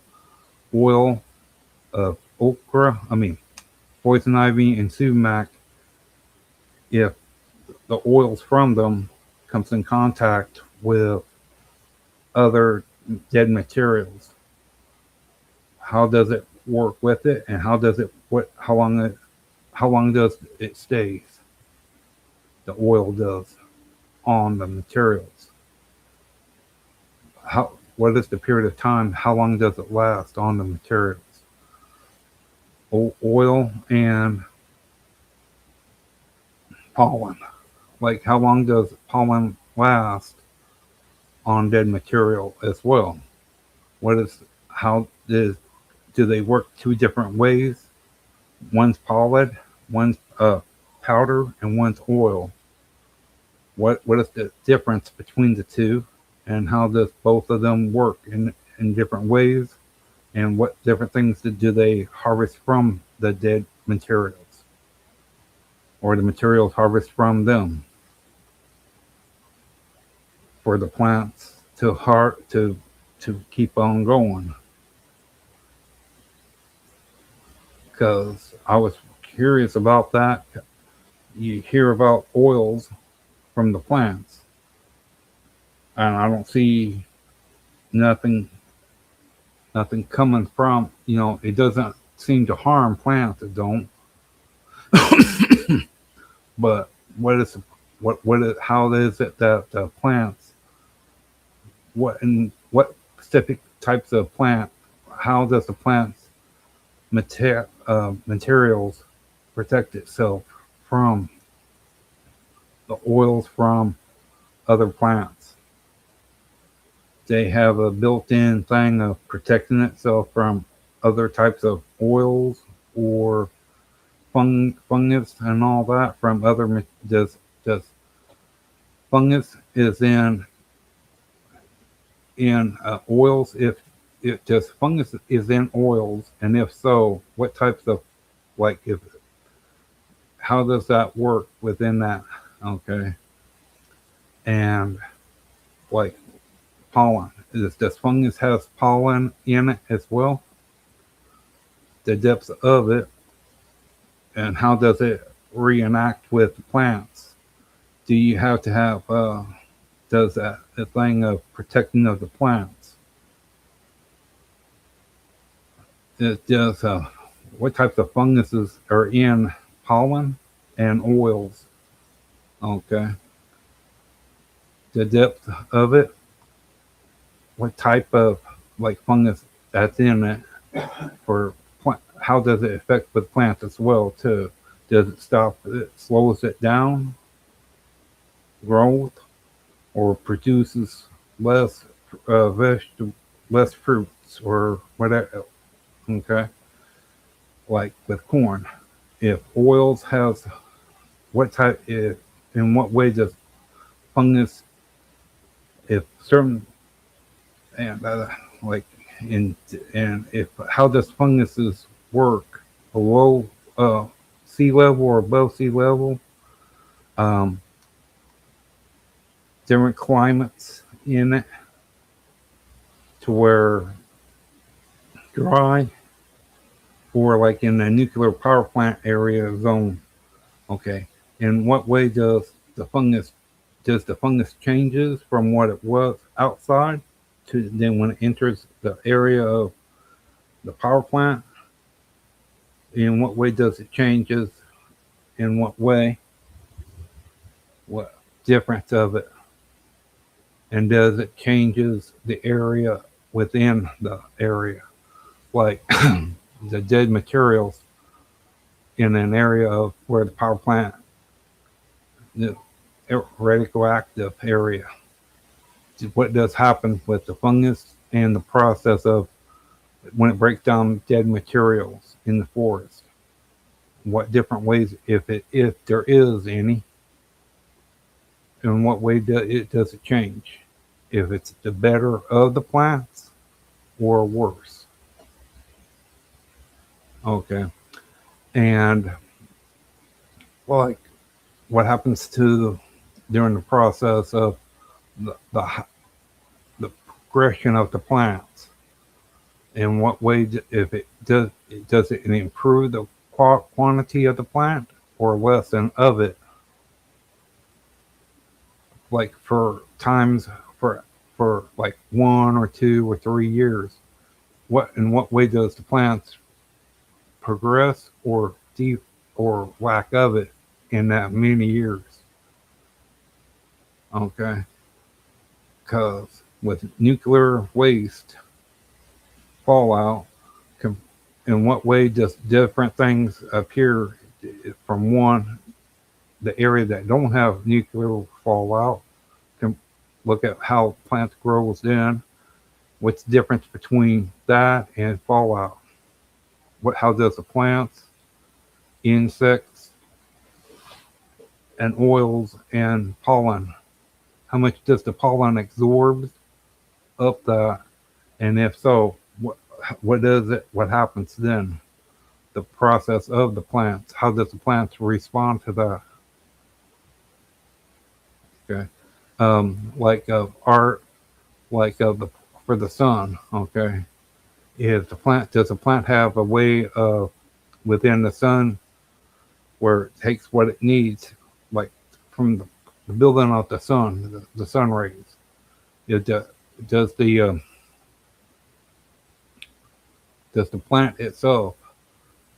oil of poison ivy and sumac, if the oils from them comes in contact with other dead materials, how does it work with it, and how long does it stays? The oil does on the materials. What is the period of time? How long does it last on the materials? Oil and pollen. Like, how long does pollen last on dead material as well? What is how is Do they work two different ways? One's pollen, one's powder, and one's oil. What is the difference between the two, and how does both of them work in different ways? And what different things do they harvest from the dead materials, or the materials harvest from them for the plants to keep on going? because I was curious about that. You hear about oils from the plants, and I don't see nothing nothing coming from, it doesn't seem to harm plants. It don't. But what is how is it that plants, what specific types of plant, how does the plant's materials protect itself from the oils from other plants? They have a built-in thing of protecting itself from other types of oils or fungus and all that from other. Does fungus is in oils? If it does fungus is in oils, and if so, what types of, like, if how does that work within that? Okay, and like pollen, does fungus has pollen in it as well? The depths of it, and how does it reenact with the plants? Do you have to have does that the thing of protecting of the plants? It does what types of funguses are in pollen and oils? Okay, the depth of it. What type of, like, fungus that's in it for plant? How does it affect with plants as well too? Does it stop? It slows it down growth, or produces less vegetable, less fruits, or whatever. Okay, like with corn, if oils has, what type? If in what way does fungus? If certain, and like in, and if how does funguses work below sea level or above sea level? Um, Different climates in it, to where dry, or like in the nuclear power plant area zone. Okay, in what way does the fungus changes from what it was outside to then when it enters the area of the power plant? In what way does it changes? In what way? What difference of it? And does it changes the area within the area? Like the dead materials in an area of where the power plant, the radioactive area. What does happen with the fungus and the process of when it breaks down dead materials in the forest? What different ways, if there is any, in what way does it change? If it's the better of the plants or worse? Okay, and like what happens to during the process of the progression of the plants? In what way, if does it improve the quantity of the plant or lessen of it? Like for times, for like 1 or 2 or 3 years, what in what way does the plants progress or deep or lack of it in that many years? Okay, because with nuclear waste fallout, in what way does different things appear from one, the area that don't have nuclear fallout? Can look at how plants grows in. What's the difference between that and fallout? How does the plants, insects, and oils and pollen? How much does the pollen absorb up that? And if so, what does it? What happens then? The process of the plants. How does the plants respond to that? Okay, like art, like the for the sun. Okay, is the plant does the plant have a way of within the sun, where it takes what it needs, like from the building of the sun, the sun rays. It does the does the plant itself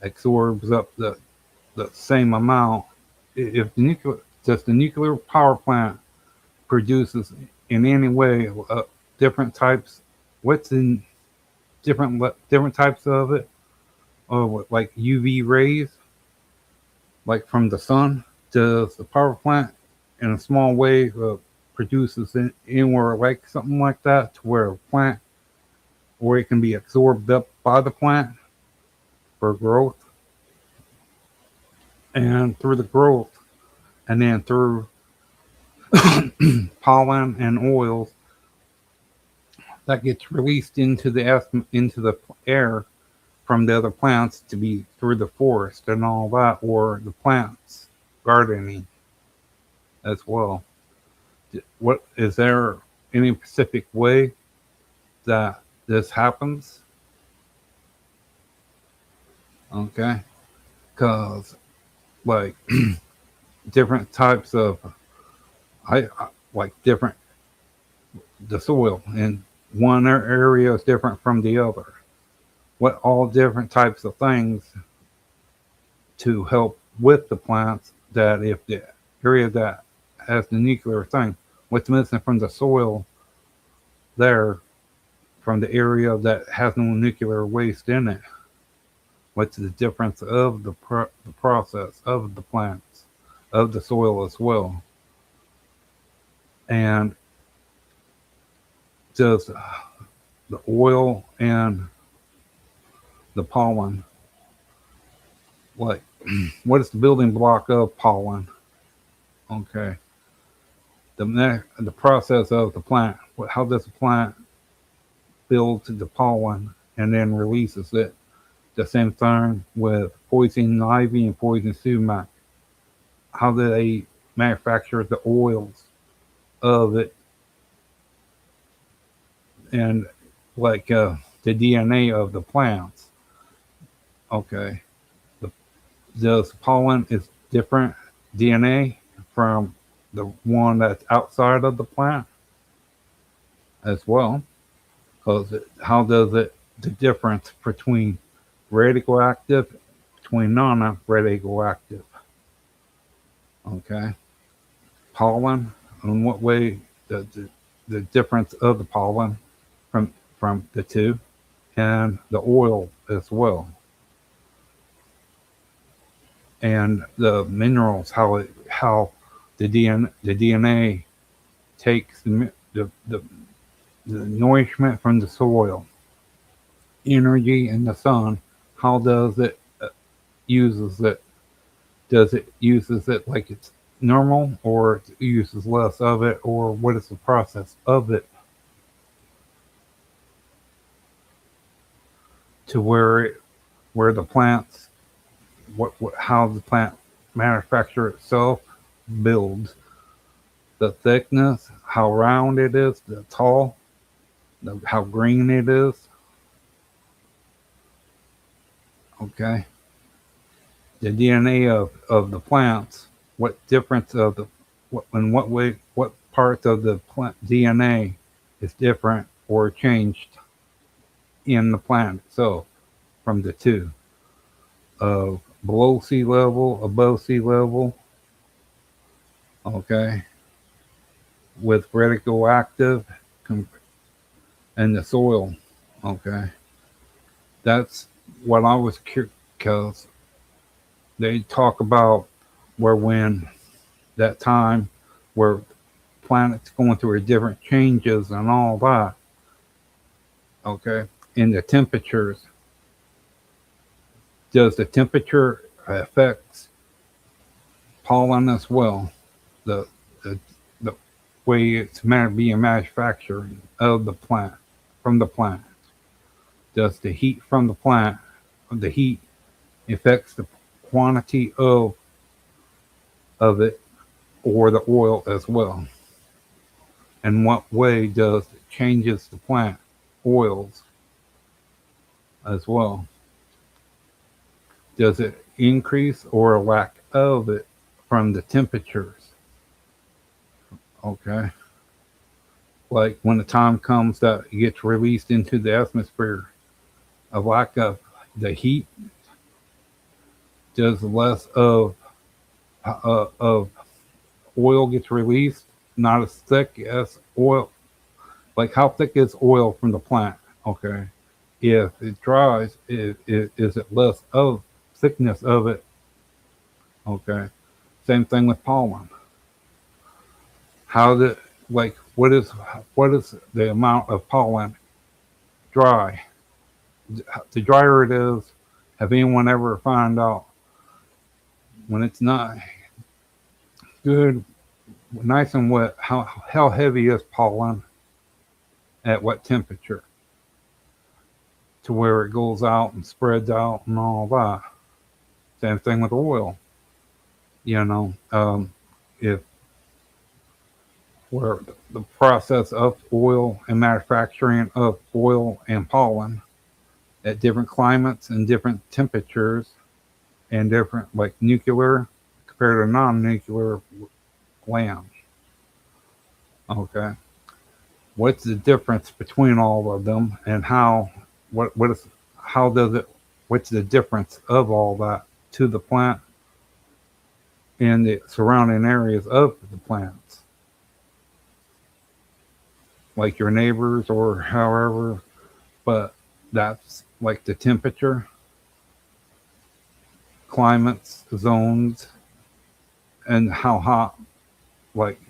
absorbs up the same amount? If the nuclear does the nuclear power plant produces in any way different types? What's in different types of it? Or like UV rays, like from the sun? Does the power plant, in a small way, produces anywhere like something like that, to where a plant, where it can be absorbed up by the plant for growth, and through the growth, and then through pollen and oils that gets released into the air from the other plants, to be through the forest and all that, or the plants gardening as well. What is there any specific way that this happens? Okay, because like different types of like different the soil in one area is different from the other. What all different types of things to help with the plants, that if the area that has the nuclear thing, what's missing from the soil there, from the area that has no nuclear waste in it? What's the difference of the process of the plants, of the soil as well? And does the oil and the pollen, like, what is the building block of pollen? Okay, the process of the plant. How does the plant build the pollen and then releases it? The same thing with poison ivy and poison sumac. How do they manufacture the oils of it, and like the DNA of the plants? Okay, the, does pollen is different DNA from the one that's outside of the plant as well? Because how does it, the difference between radioactive, between non-radioactive? Okay, pollen, in what way the difference of the pollen from the two, and the oil as well, and the minerals, how the DNA takes the nourishment from the soil, energy in the sun. How does it uses it? Does it uses it like it's normal, or it uses less of it, or what is the process of it, to where the plants, what how the plant manufacture itself builds the thickness, how round it is, the tall, how green it is? Okay, the DNA of the plants. What difference of the what in what way, what parts of the plant DNA is different or changed in the plant itself from the two, of below sea level, above sea level? Okay, with radioactive and the soil. Okay, that's what I was curious, because they talk about where, when that time where planets going through different changes and all that. Okay, in the temperatures, does the temperature affect pollen as well? The the way it's being manufactured of the plant, from the plant. Does the heat from the heat affects the quantity of it, or the oil as well? And what way does it changes the plant oils as well? Does it increase or a lack of it from the temperatures? Okay. Like when the time comes that it gets released into the atmosphere, a lack of the heat, does less of oil gets released, not as thick as oil. Like how thick is oil from the plant? Okay. If it dries, is it less of thickness of it? Okay. Same thing with pollen. How the like what is the amount of pollen dry? The drier it is, have anyone ever found out when it's not good, nice and wet, how heavy is pollen at what temperature to where it goes out and spreads out and all that. Same thing with oil. You know, if where the process of oil and manufacturing of oil and pollen at different climates and different temperatures and different like nuclear compared to non-nuclear land. Okay, what's the difference between all of them, and what is how does it? What's the difference of all that to the plant and the surrounding areas of the plants, like your neighbors or however? But that's like the temperature, climates, zones, and how hot, like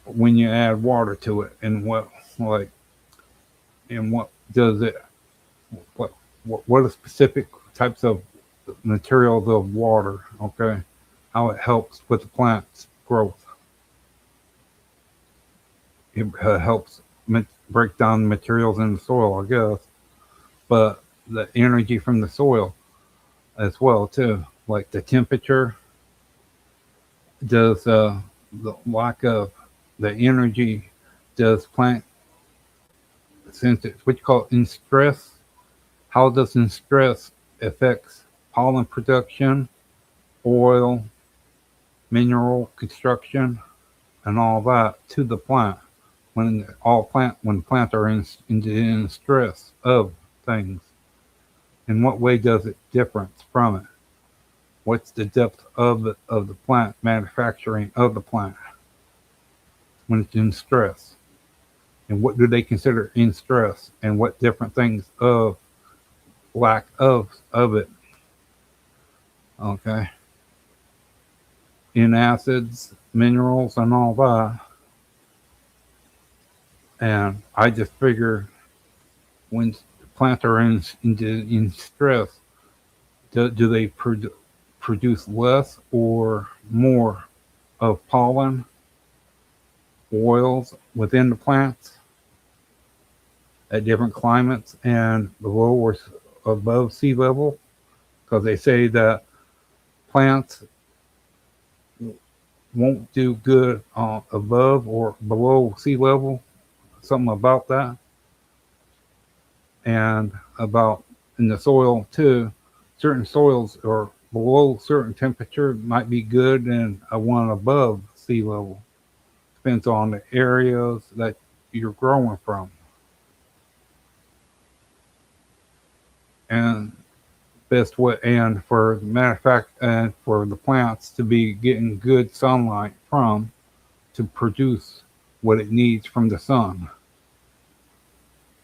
when you add water to it, and like what does it, what what are specific types of materials of water? Okay, how it helps with the plant's growth. It helps break down the materials in the soil, I guess, but the energy from the soil as well too, like the temperature. Does the lack of the energy, does plant, since it's what you call in stress, how does in stress affects pollen production, oil, mineral construction, and all that to the plant when plants are in stress of things? In what way does it difference from it? What's the depth of the plant manufacturing of the plant when it's in stress? And what do they consider in stress? And what different things of lack of it? Okay, in acids, minerals, and all that. And I just figure when plants are in stress, do they produce less or more of pollen, oils within the plants at different climates and below or above sea level? Because they say that plants won't do good above or below sea level, something about that, and about in the soil too. Certain soils are below certain temperature might be good, and a one above sea level depends on the areas that you're growing from. And best way, and for the matter of fact, and for the plants to be getting good sunlight from to produce what it needs from the sun.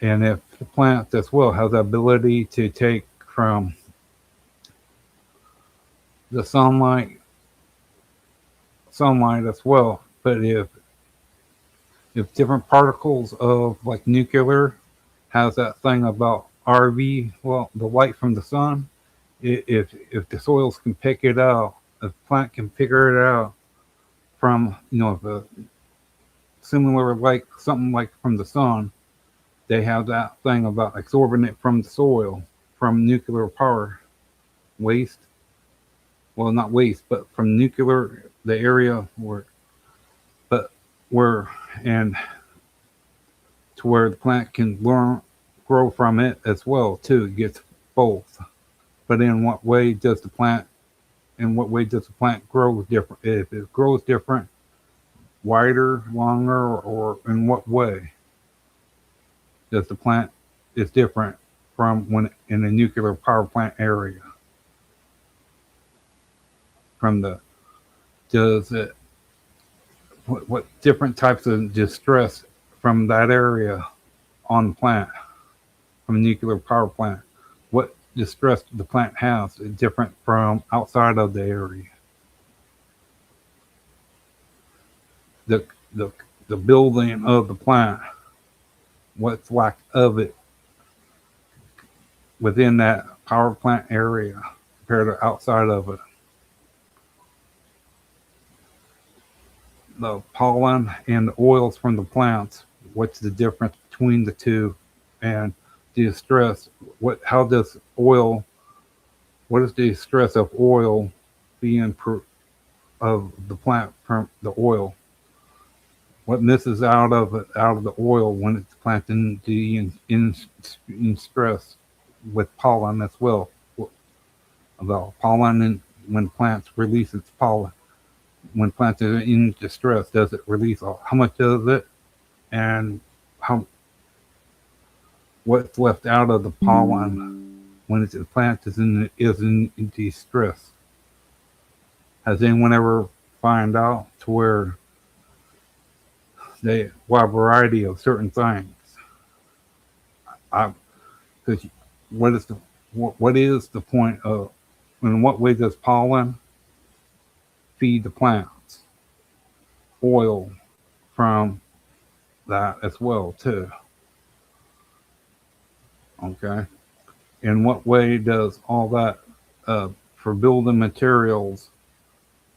And if the plant as well has the ability to take from the sunlight as well, but if different particles of like nuclear has that thing about RV, well, the light from the sun, if the soils can pick it out, if the plant can figure it out from the similar like something like from the sun, they have that thing about absorbing it from the soil from nuclear power waste. Well, not waste, but from nuclear, the area but where, and to where the plant can learn, grow from it as well too. It gets both. but in what way does the plant grow different? If it grows different, wider, longer, or in what way does the plant is different from when in a nuclear power plant area? From the does it what different types of distress from that area on the plant from a nuclear power plant? What distress the plant has is different from outside of the area. The the the building of the plant, what's lack of it within that power plant area compared to outside of it. The pollen and the oils from the plants, what's the difference between the two, and the stress, how does oil, what is the stress of oil being of the plant from the oil, what misses out of the oil when it's planted in stress with pollen as well. The pollen, and when plants release its pollen, when plants are in distress, does it release how much does it, and how what's left out of the pollen when the plant is in distress? Has anyone ever find out to where they wide variety of certain things? Because what is the point of, in what way does pollen feed the plants? Oil from that as well too. Okay. In what way does all that for building materials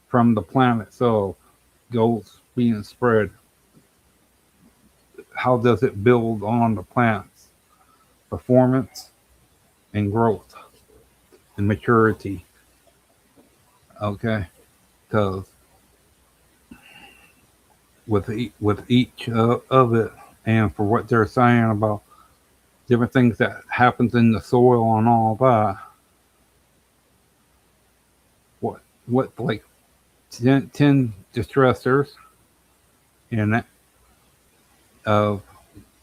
from the plant itself goes being spread? How does it build on the plant's performance and growth and maturity? Okay, because with each of it, and for what they're saying about different things that happens in the soil and all that, what like 10 distressors in that of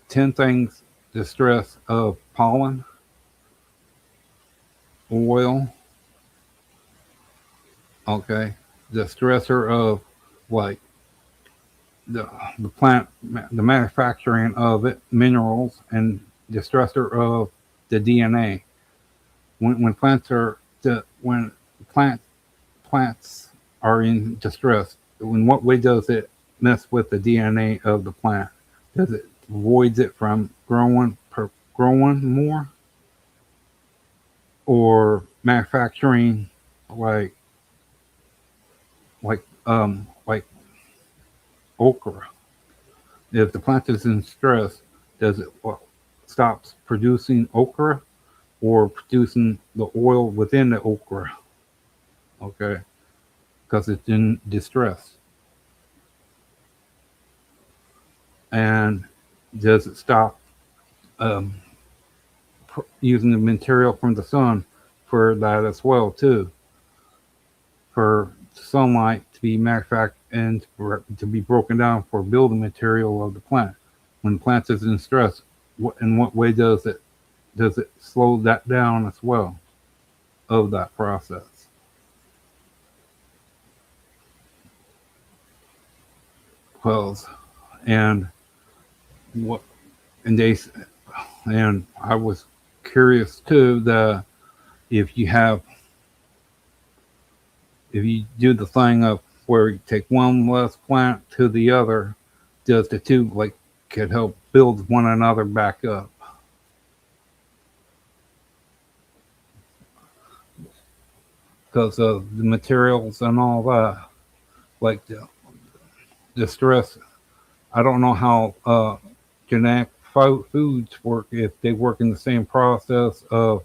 10 things distress of pollen, oil, okay, the stressor of like the plant, the manufacturing of it, minerals, and the stressor of the DNA. When plants are when plants are in distress, in what way does it mess with the DNA of the plant? Does it avoids it from growing more, or manufacturing like like okra? If the plant is in stress, does it stops producing okra or producing the oil within the okra? Okay, because it's in distress. And does it stop um, using the material from the sun for that as well too? For sunlight to be manufactured and to be broken down for building material of the plant. When the plant is in stress, in what way does it slow that down as well of that process? Wells and what and they and I was curious too that if you have if you do the thing of where you take one less plant to the other, does the two like could help build one another back up? Because of the materials and all that, like the stress. I don't know how genetic foods work, if they work in the same process of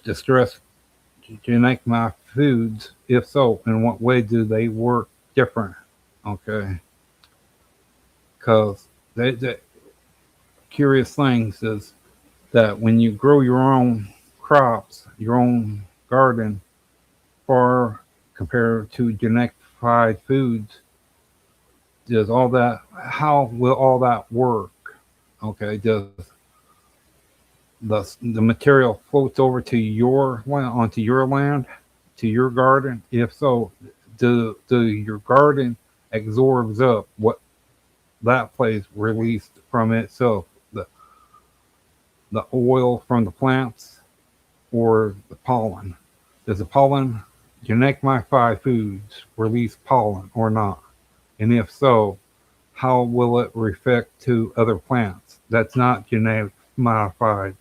distress genetic foods. If so, in what way do they work different? Okay, because the curious things is that when you grow your own crops, your own garden, far compared to genetified foods, does all that, how will all that work? Okay, does the material floats over to your land, onto your land, to your garden? If so, do your garden absorbs up what that place released from itself, the oil from the plants or the pollen? Does the pollen, genetic modified foods, release pollen or not? And if so, how will it affect to other plants that's not genetic modified?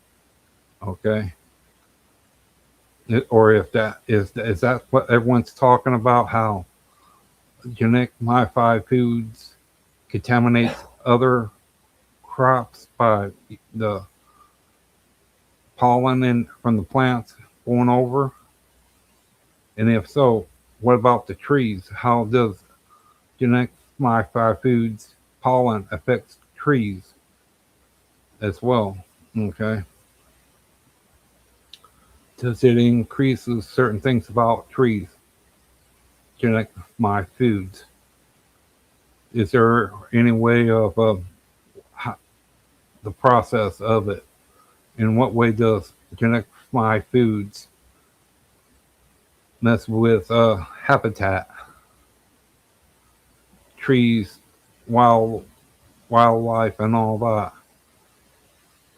Okay, or if that is that what everyone's talking about? How genetic modified foods contaminate other crops by the pollen in, from the plants going over? And if so, what about the trees? How does genetic modified foods pollen affects trees as well? Okay, does it increases certain things about trees? Genetic modified foods. Is there any way of the process of it? In what way does genetic modified foods mess with habitat, trees, wild wildlife, and all that?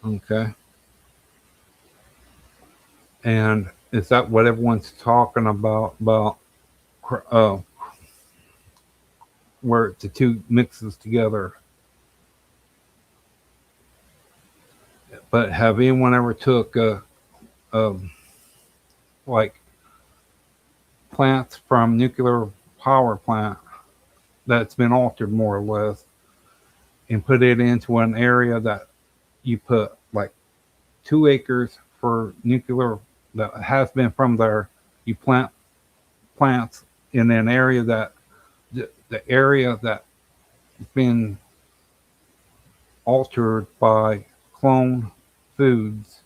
Okay, and is that what everyone's talking about uh, where the two mixes together? But have anyone ever took um, like plants from nuclear power plant that's been altered more or less and put it into an area that you put like 2 acres for nuclear that has been from there? You plant plants in an area that the area that's been altered by clone foods,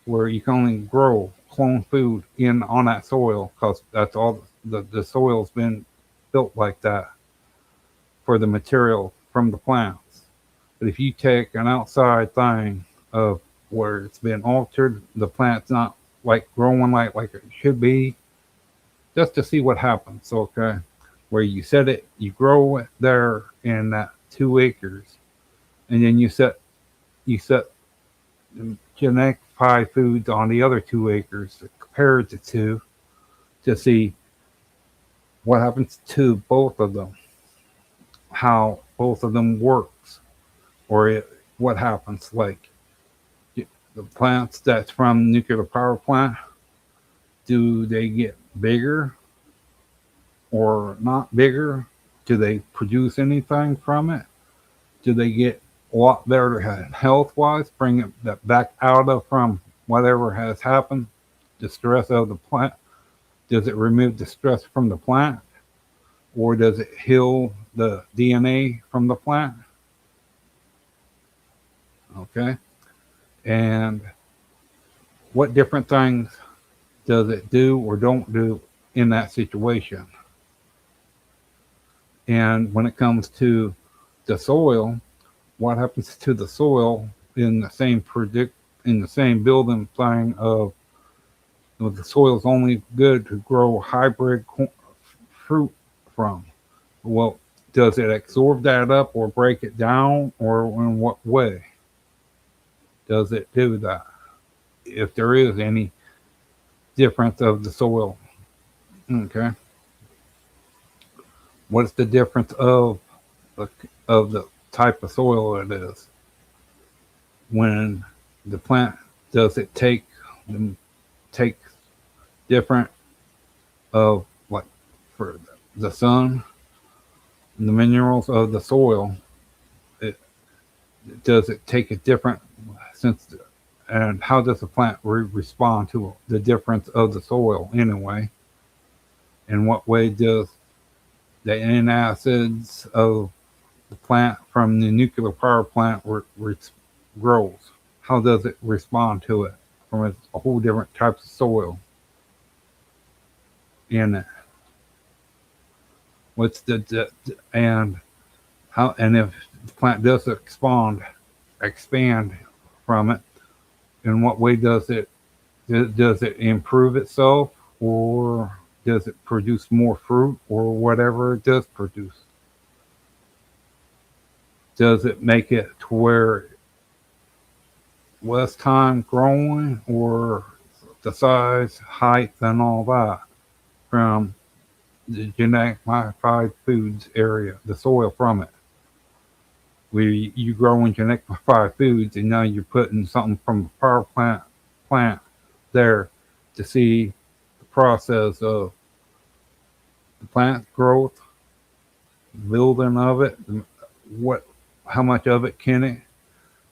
where you can only grow clone food in on that soil because that's all the soil's been built like that for the material from the plants. But if you take an outside thing of where it's been altered, the plant's not like growing like it should be, just to see what happens. Okay, where you set it, you grow it there in that 2 acres, and then you set genetic pie foods on the other 2 acres, compare the two to see what happens to both of them, how both of them works, or what happens. Like the plants that's from nuclear power plant, do they get bigger or not bigger? Do they produce anything from it? Do they get a lot better health wise? Bring it back out of from whatever has happened, the stress of the plant. Does it remove the stress from the plant, or does it heal the DNA from the plant? Okay, and what different things does it do or don't do in that situation? And when it comes to the soil, what happens to the soil in the same in the same building thing of, well, the soil is only good to grow hybrid fruit from? Well, does it absorb that up or break it down, or in what way does it do that? If there is any difference of the soil, okay, what's the difference the, of the type of soil it is? When the plant, does it take different of, like, for the sun, the minerals of the soil? It does it take a different since, and how does the plant respond to the difference of the soil anyway? In what way does the acids of the plant from the nuclear power plant grows? How does it respond to it? from a whole different types of soil in it. What's and how, and if the plant does expand from it, in what way does it improve itself, or does it produce more fruit, or whatever it does produce? Does it make it to where less time growing, or the size, height, and all that from the genetic modified foods area, the soil from it? Where you growing genetic modified foods, and now you're putting something from the power plant there to see the process of the plant growth, building of it, what, how much of it can it,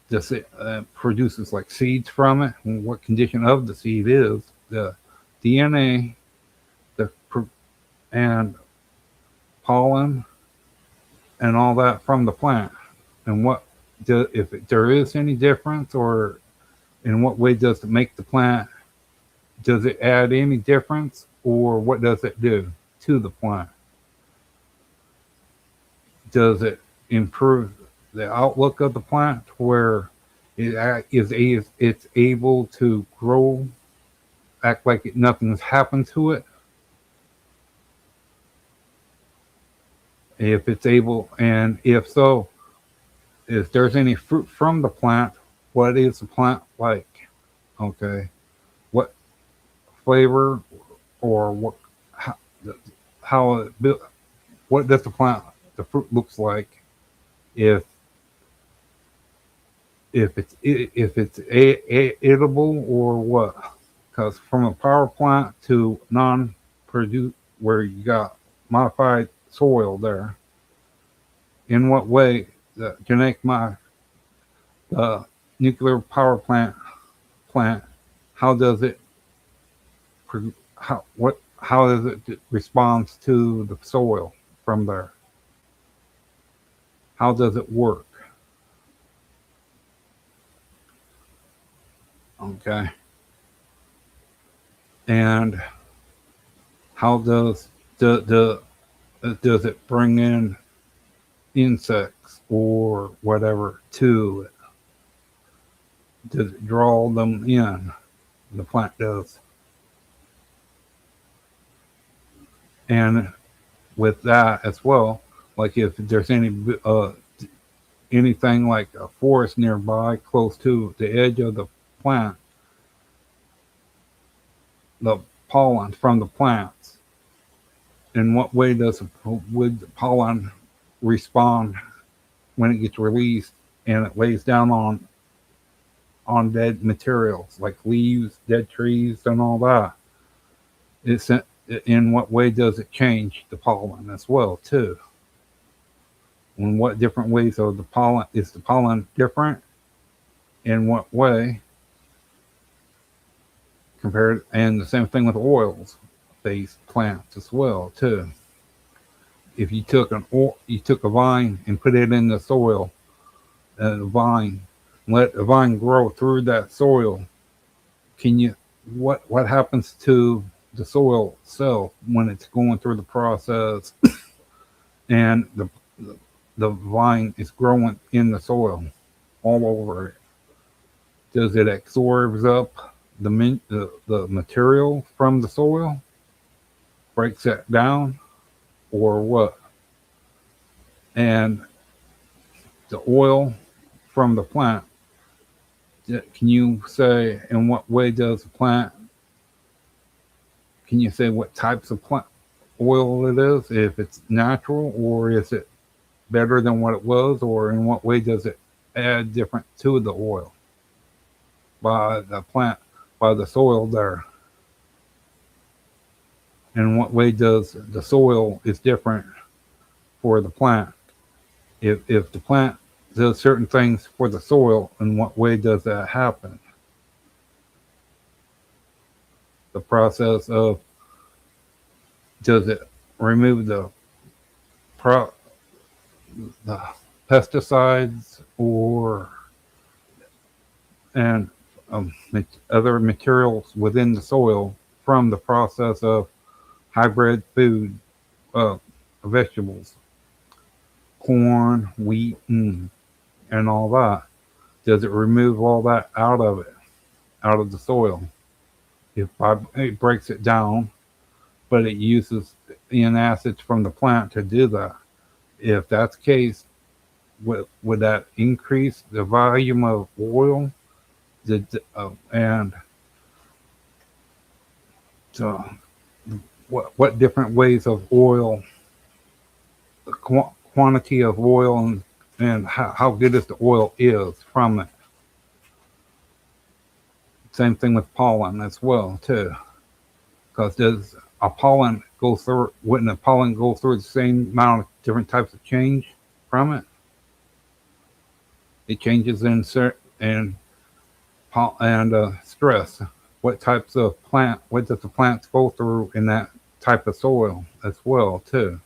does it produces like seeds from it, and what condition of the seed is, the DNA, the and pollen and all that from the plant, and what if there is any difference, or in what way does it make the plant? Does it add any difference, or what does it do to the plant? Does it improve the outlook of the plant where it's able to grow, act like nothing's happened to it? If it's able, and if so, if there's any fruit from the plant, what is the plant like? Okay, what flavor, or what, how, how it built, what does the fruit looks like, if edible or what? Because from a power plant to non-produce, where you got modified soil there, in what way the genetic the nuclear power plant, how does it how does it respond to the soil from there? How does it work? Okay, and how does it bring in insects or whatever to it? Does it draw them in? The plant does. And with that as well, like if there's anything like a forest nearby, close to the edge of the plant, the pollen from the plants, in what way would the pollen respond when it gets released and it lays down on dead materials like leaves, dead trees, and all that? It's in what way does it change the pollen as well too? In what different ways are the pollen different? In what way compared? And the same thing with oils based plants as well too. If you took a vine and put it in the soil, the vine, let the vine grow through that soil, can you, what happens to the soil itself when it's going through the process and the vine is growing in the soil all over it? Does it absorbs up the material from the soil, breaks it down, or what? And the oil from the plant, can you say in what way does the plant? Can you say what types of plant oil it is? If it's natural, or is it better than what it was, or in what way does it add different to the oil by the plant, by the soil there? In what way does the soil is different for the plant? If the plant does certain things for the soil, in what way does that happen? The process of, does it remove pro, the pesticides, or and other materials within the soil from the process of hybrid food, uh, vegetables, corn, wheat, and all that? Does it remove all that out of it, out of the soil? It breaks it down, but it uses in acids from the plant to do that. If that's the case, would that increase the volume of oil? And so, what different ways of oil, quantity of oil, and how good is the oil is from it? Same thing with pollen as well too, because does a pollen go through? Wouldn't a pollen go through the same amount of different types of change from it? It changes in and stress. What types of plant? What does the plants go through in that type of soil as well too?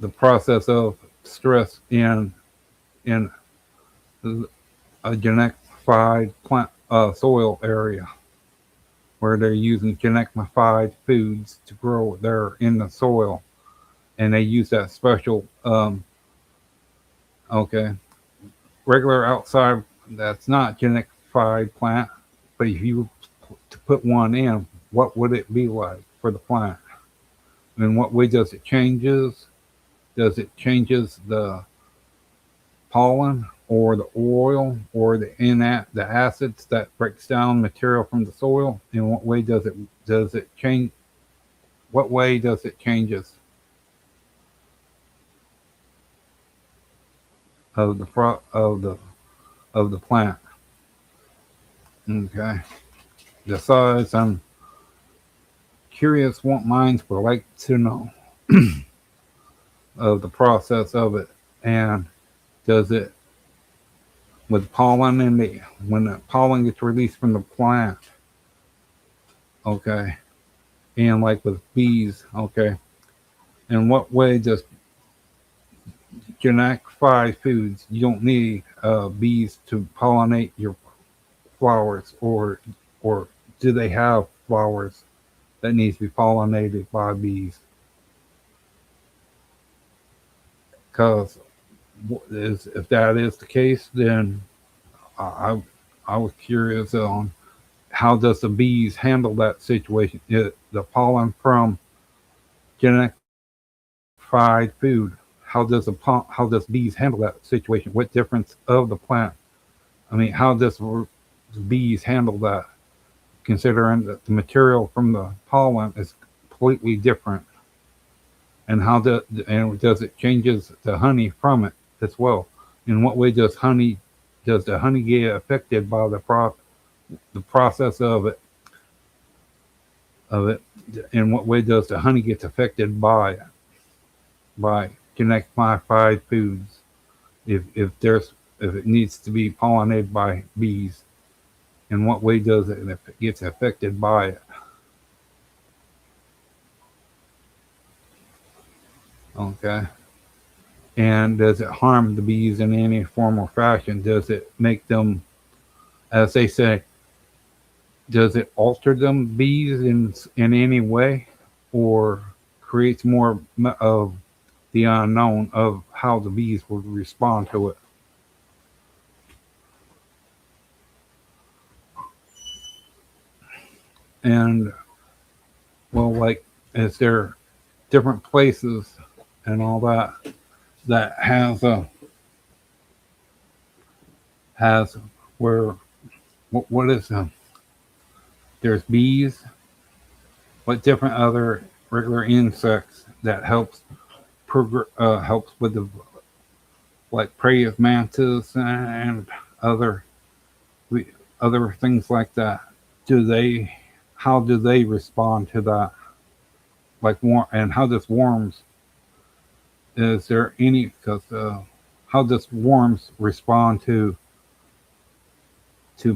The process of stress in a genetified plant soil area where they're using genetified foods to grow there in the soil, and they use that special okay, regular outside that's not genetified plant, but if you to put one in, what would it be like for the plant? In what way does it changes? Does it changes the pollen or the oil or the acids that breaks down material from the soil? In what way does it change? What way does it changes of the of the plant? Okay, the size. I'm curious what minds would like to know of the process of it, and does it with pollen in the when the pollen gets released from the plant? Okay, and like with bees. Okay, in what way does genetified foods, you don't need bees to pollinate your flowers, or do they have flowers that needs to be pollinated by bees? Because if that is the case, then I I was curious on how does the bees handle that situation? The pollen from genetified food. How does bees handle that situation? What difference of the plant? I mean, how does bees handle that? Considering that the material from the pollen is completely different, and does it changes the honey from it as well? In what way does the honey get affected by the process of it? In what way does the honey get affected by genetic modified foods? If it needs to be pollinated by bees, in what way does it if it gets affected by it? Okay. And does it harm the bees in any form or fashion? Does it make them, as they say, does it alter them bees in any way, or creates more of the unknown of how the bees would respond to it? And well, like, is there different places and all that that has where what is there's bees, what different other regular insects that helps with the like prey of mantis and other other things like that. Do they how do they respond to that? Like and how does worms? Is there any because how does worms respond to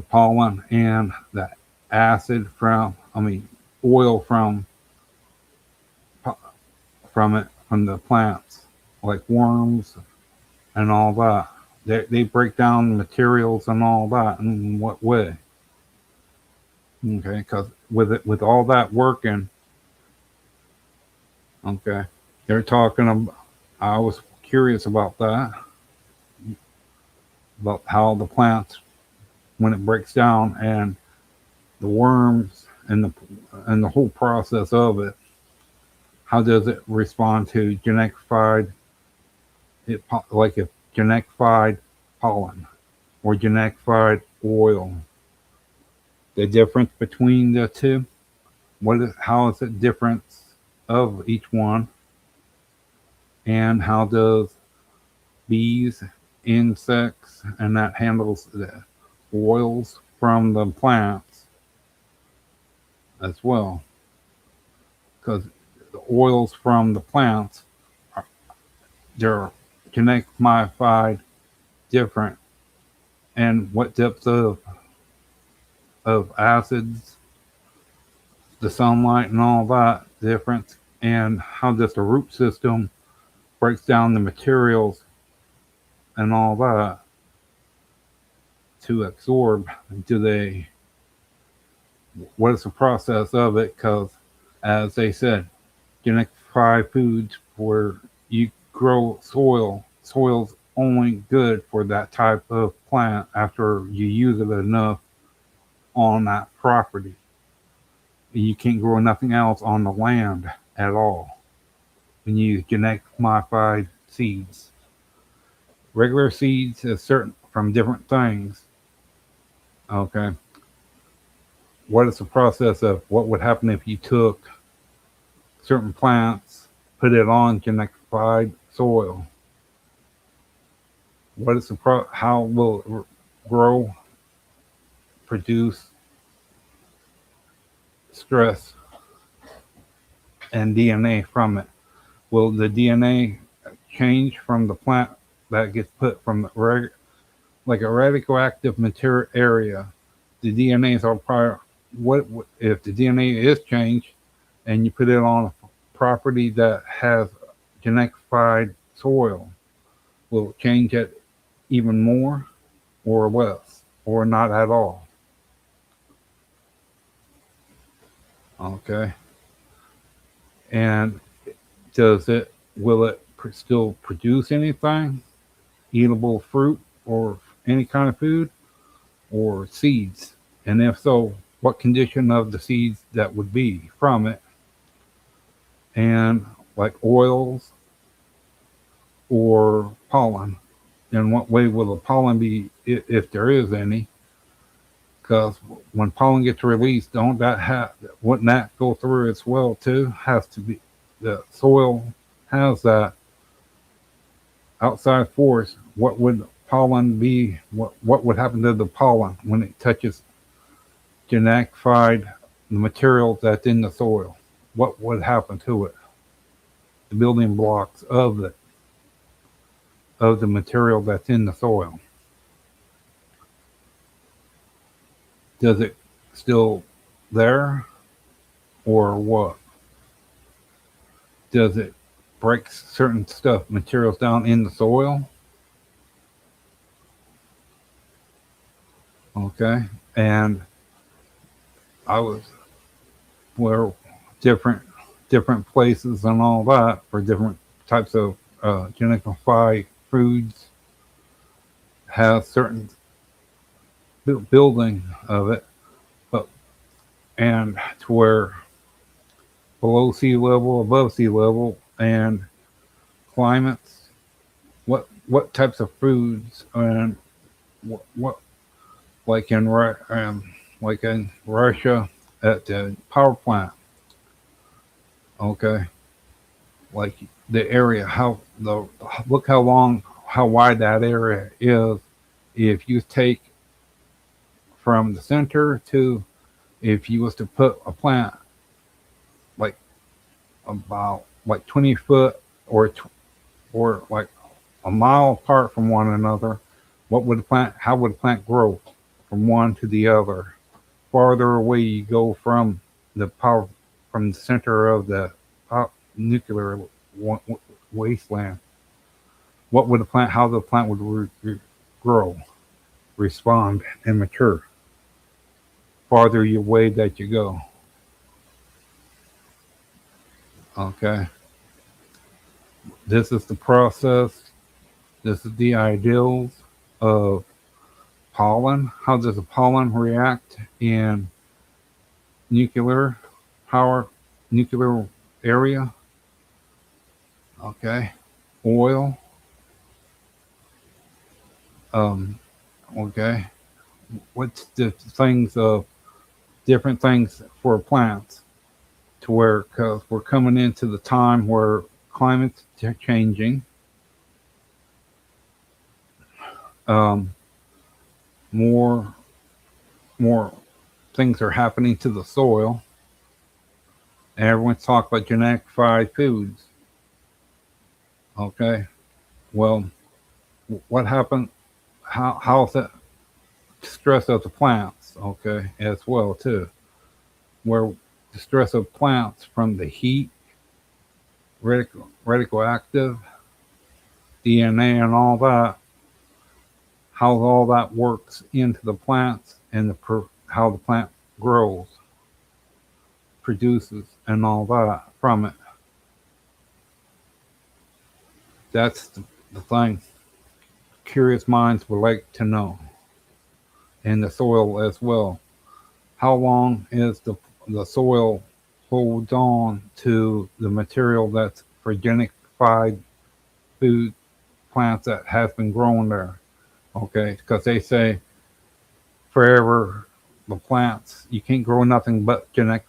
pollen and the acid from I mean oil from it from the plants like worms and all that? They break down materials and all that. In what way? Okay, because with all that working, okay, they're talking about. I was curious about that, about how the plants when it breaks down and the worms and the whole process of it. How does it respond to genetified like if genetified pollen or genetified oil? The difference between the two. How is it difference of each one, and how does bees, insects, and that handles the oils from the plants as well? Because the oils from the plants they're genetic modified different, and what depth of acids, the sunlight, and all that difference, and how does the root system breaks down the materials and all that to absorb. Do they? What is the process of it? Because, as they said, genetic fried foods where you grow soil's only good for that type of plant after you use it enough on that property. You can't grow nothing else on the land at all when you use genetic modified seeds. Regular seeds is certain from different things. Okay. What is the process of what would happen if you took certain plants, put it on genetified soil? What is how will it grow, produce stress and DNA from it? Will the DNA change from the plant that gets put from the like a radioactive material area? The DNAs are prior. What if the DNA is changed and you put it on a property that has genetified soil? Will it change it even more or less or not at all? Okay. And will it still produce anything, eatable fruit or any kind of food or seeds? And if so, what condition of the seeds that would be from it? And like oils or pollen, in what way will the pollen be, if there is any? Because when pollen gets released, don't that wouldn't that go through as well too? Has to be the soil has that outside force. What would pollen be? What would happen to the pollen when it touches genetified the material that's in the soil? What would happen to it? The building blocks of the material that's in the soil. Does it still there or what? Does it break certain stuff, materials down in the soil? Okay. And I was where different different places and all that for different types of genetically foods have certain building of it, but and to where below sea level, above sea level, and climates. What types of foods and what like like in Russia at the power plant. Okay, like the area, how the look how wide that area is. If you take from the center to, if you was to put a plant like about like 20 foot or like a mile apart from one another, what would the plant? How would the plant grow from one to the other? Farther away you go from the power from the center of the nuclear wasteland. What would the plant? How the plant would grow, respond, and mature. Farther your way that you go. Okay. This is the process. This is the ideals of pollen. How does the pollen react in nuclear power, nuclear area? Okay. Oil. Um, okay. What's the things of different things for plants to where, because we're coming into the time where climate's changing. Um, more, more things are happening to the soil. And everyone's talking about genetic foods. Okay. Well, what happened? How's that stress of the plants? Okay, as well too. Where the stress of plants from the heat, radioactive DNA, and all that. How all that works into the plants and how the plant grows, produces, and all that from it. That's the thing. Curious minds would like to know, and the soil as well. How long is the soil holds on to the material that's for genified food plants that has been grown there? Okay, because they say forever the plants you can't grow nothing but genetic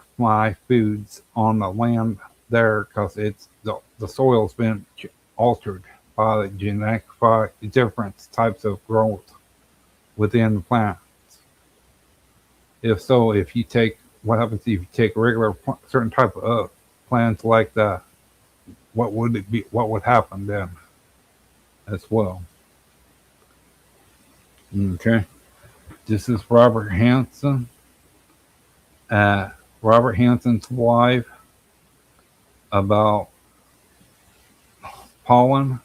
foods on the land there because it's the soil's been altered by the genetic different types of growth within the plant. If so, if you take what happens if you take regular certain type of plants like that, what would it be? What would happen then as well? Okay, this is Robert Hanson. Robert Hanson's wife about pollen,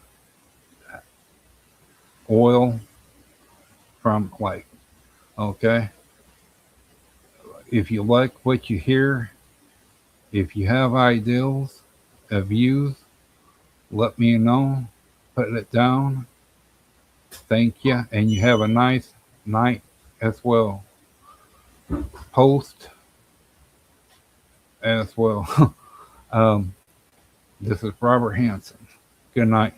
oil from like, okay. If you like what you hear, if you have ideals, views, let me know. Put it down. Thank you. And you have a nice night as well. Post as well. um, this is Robert Hanson. Good night.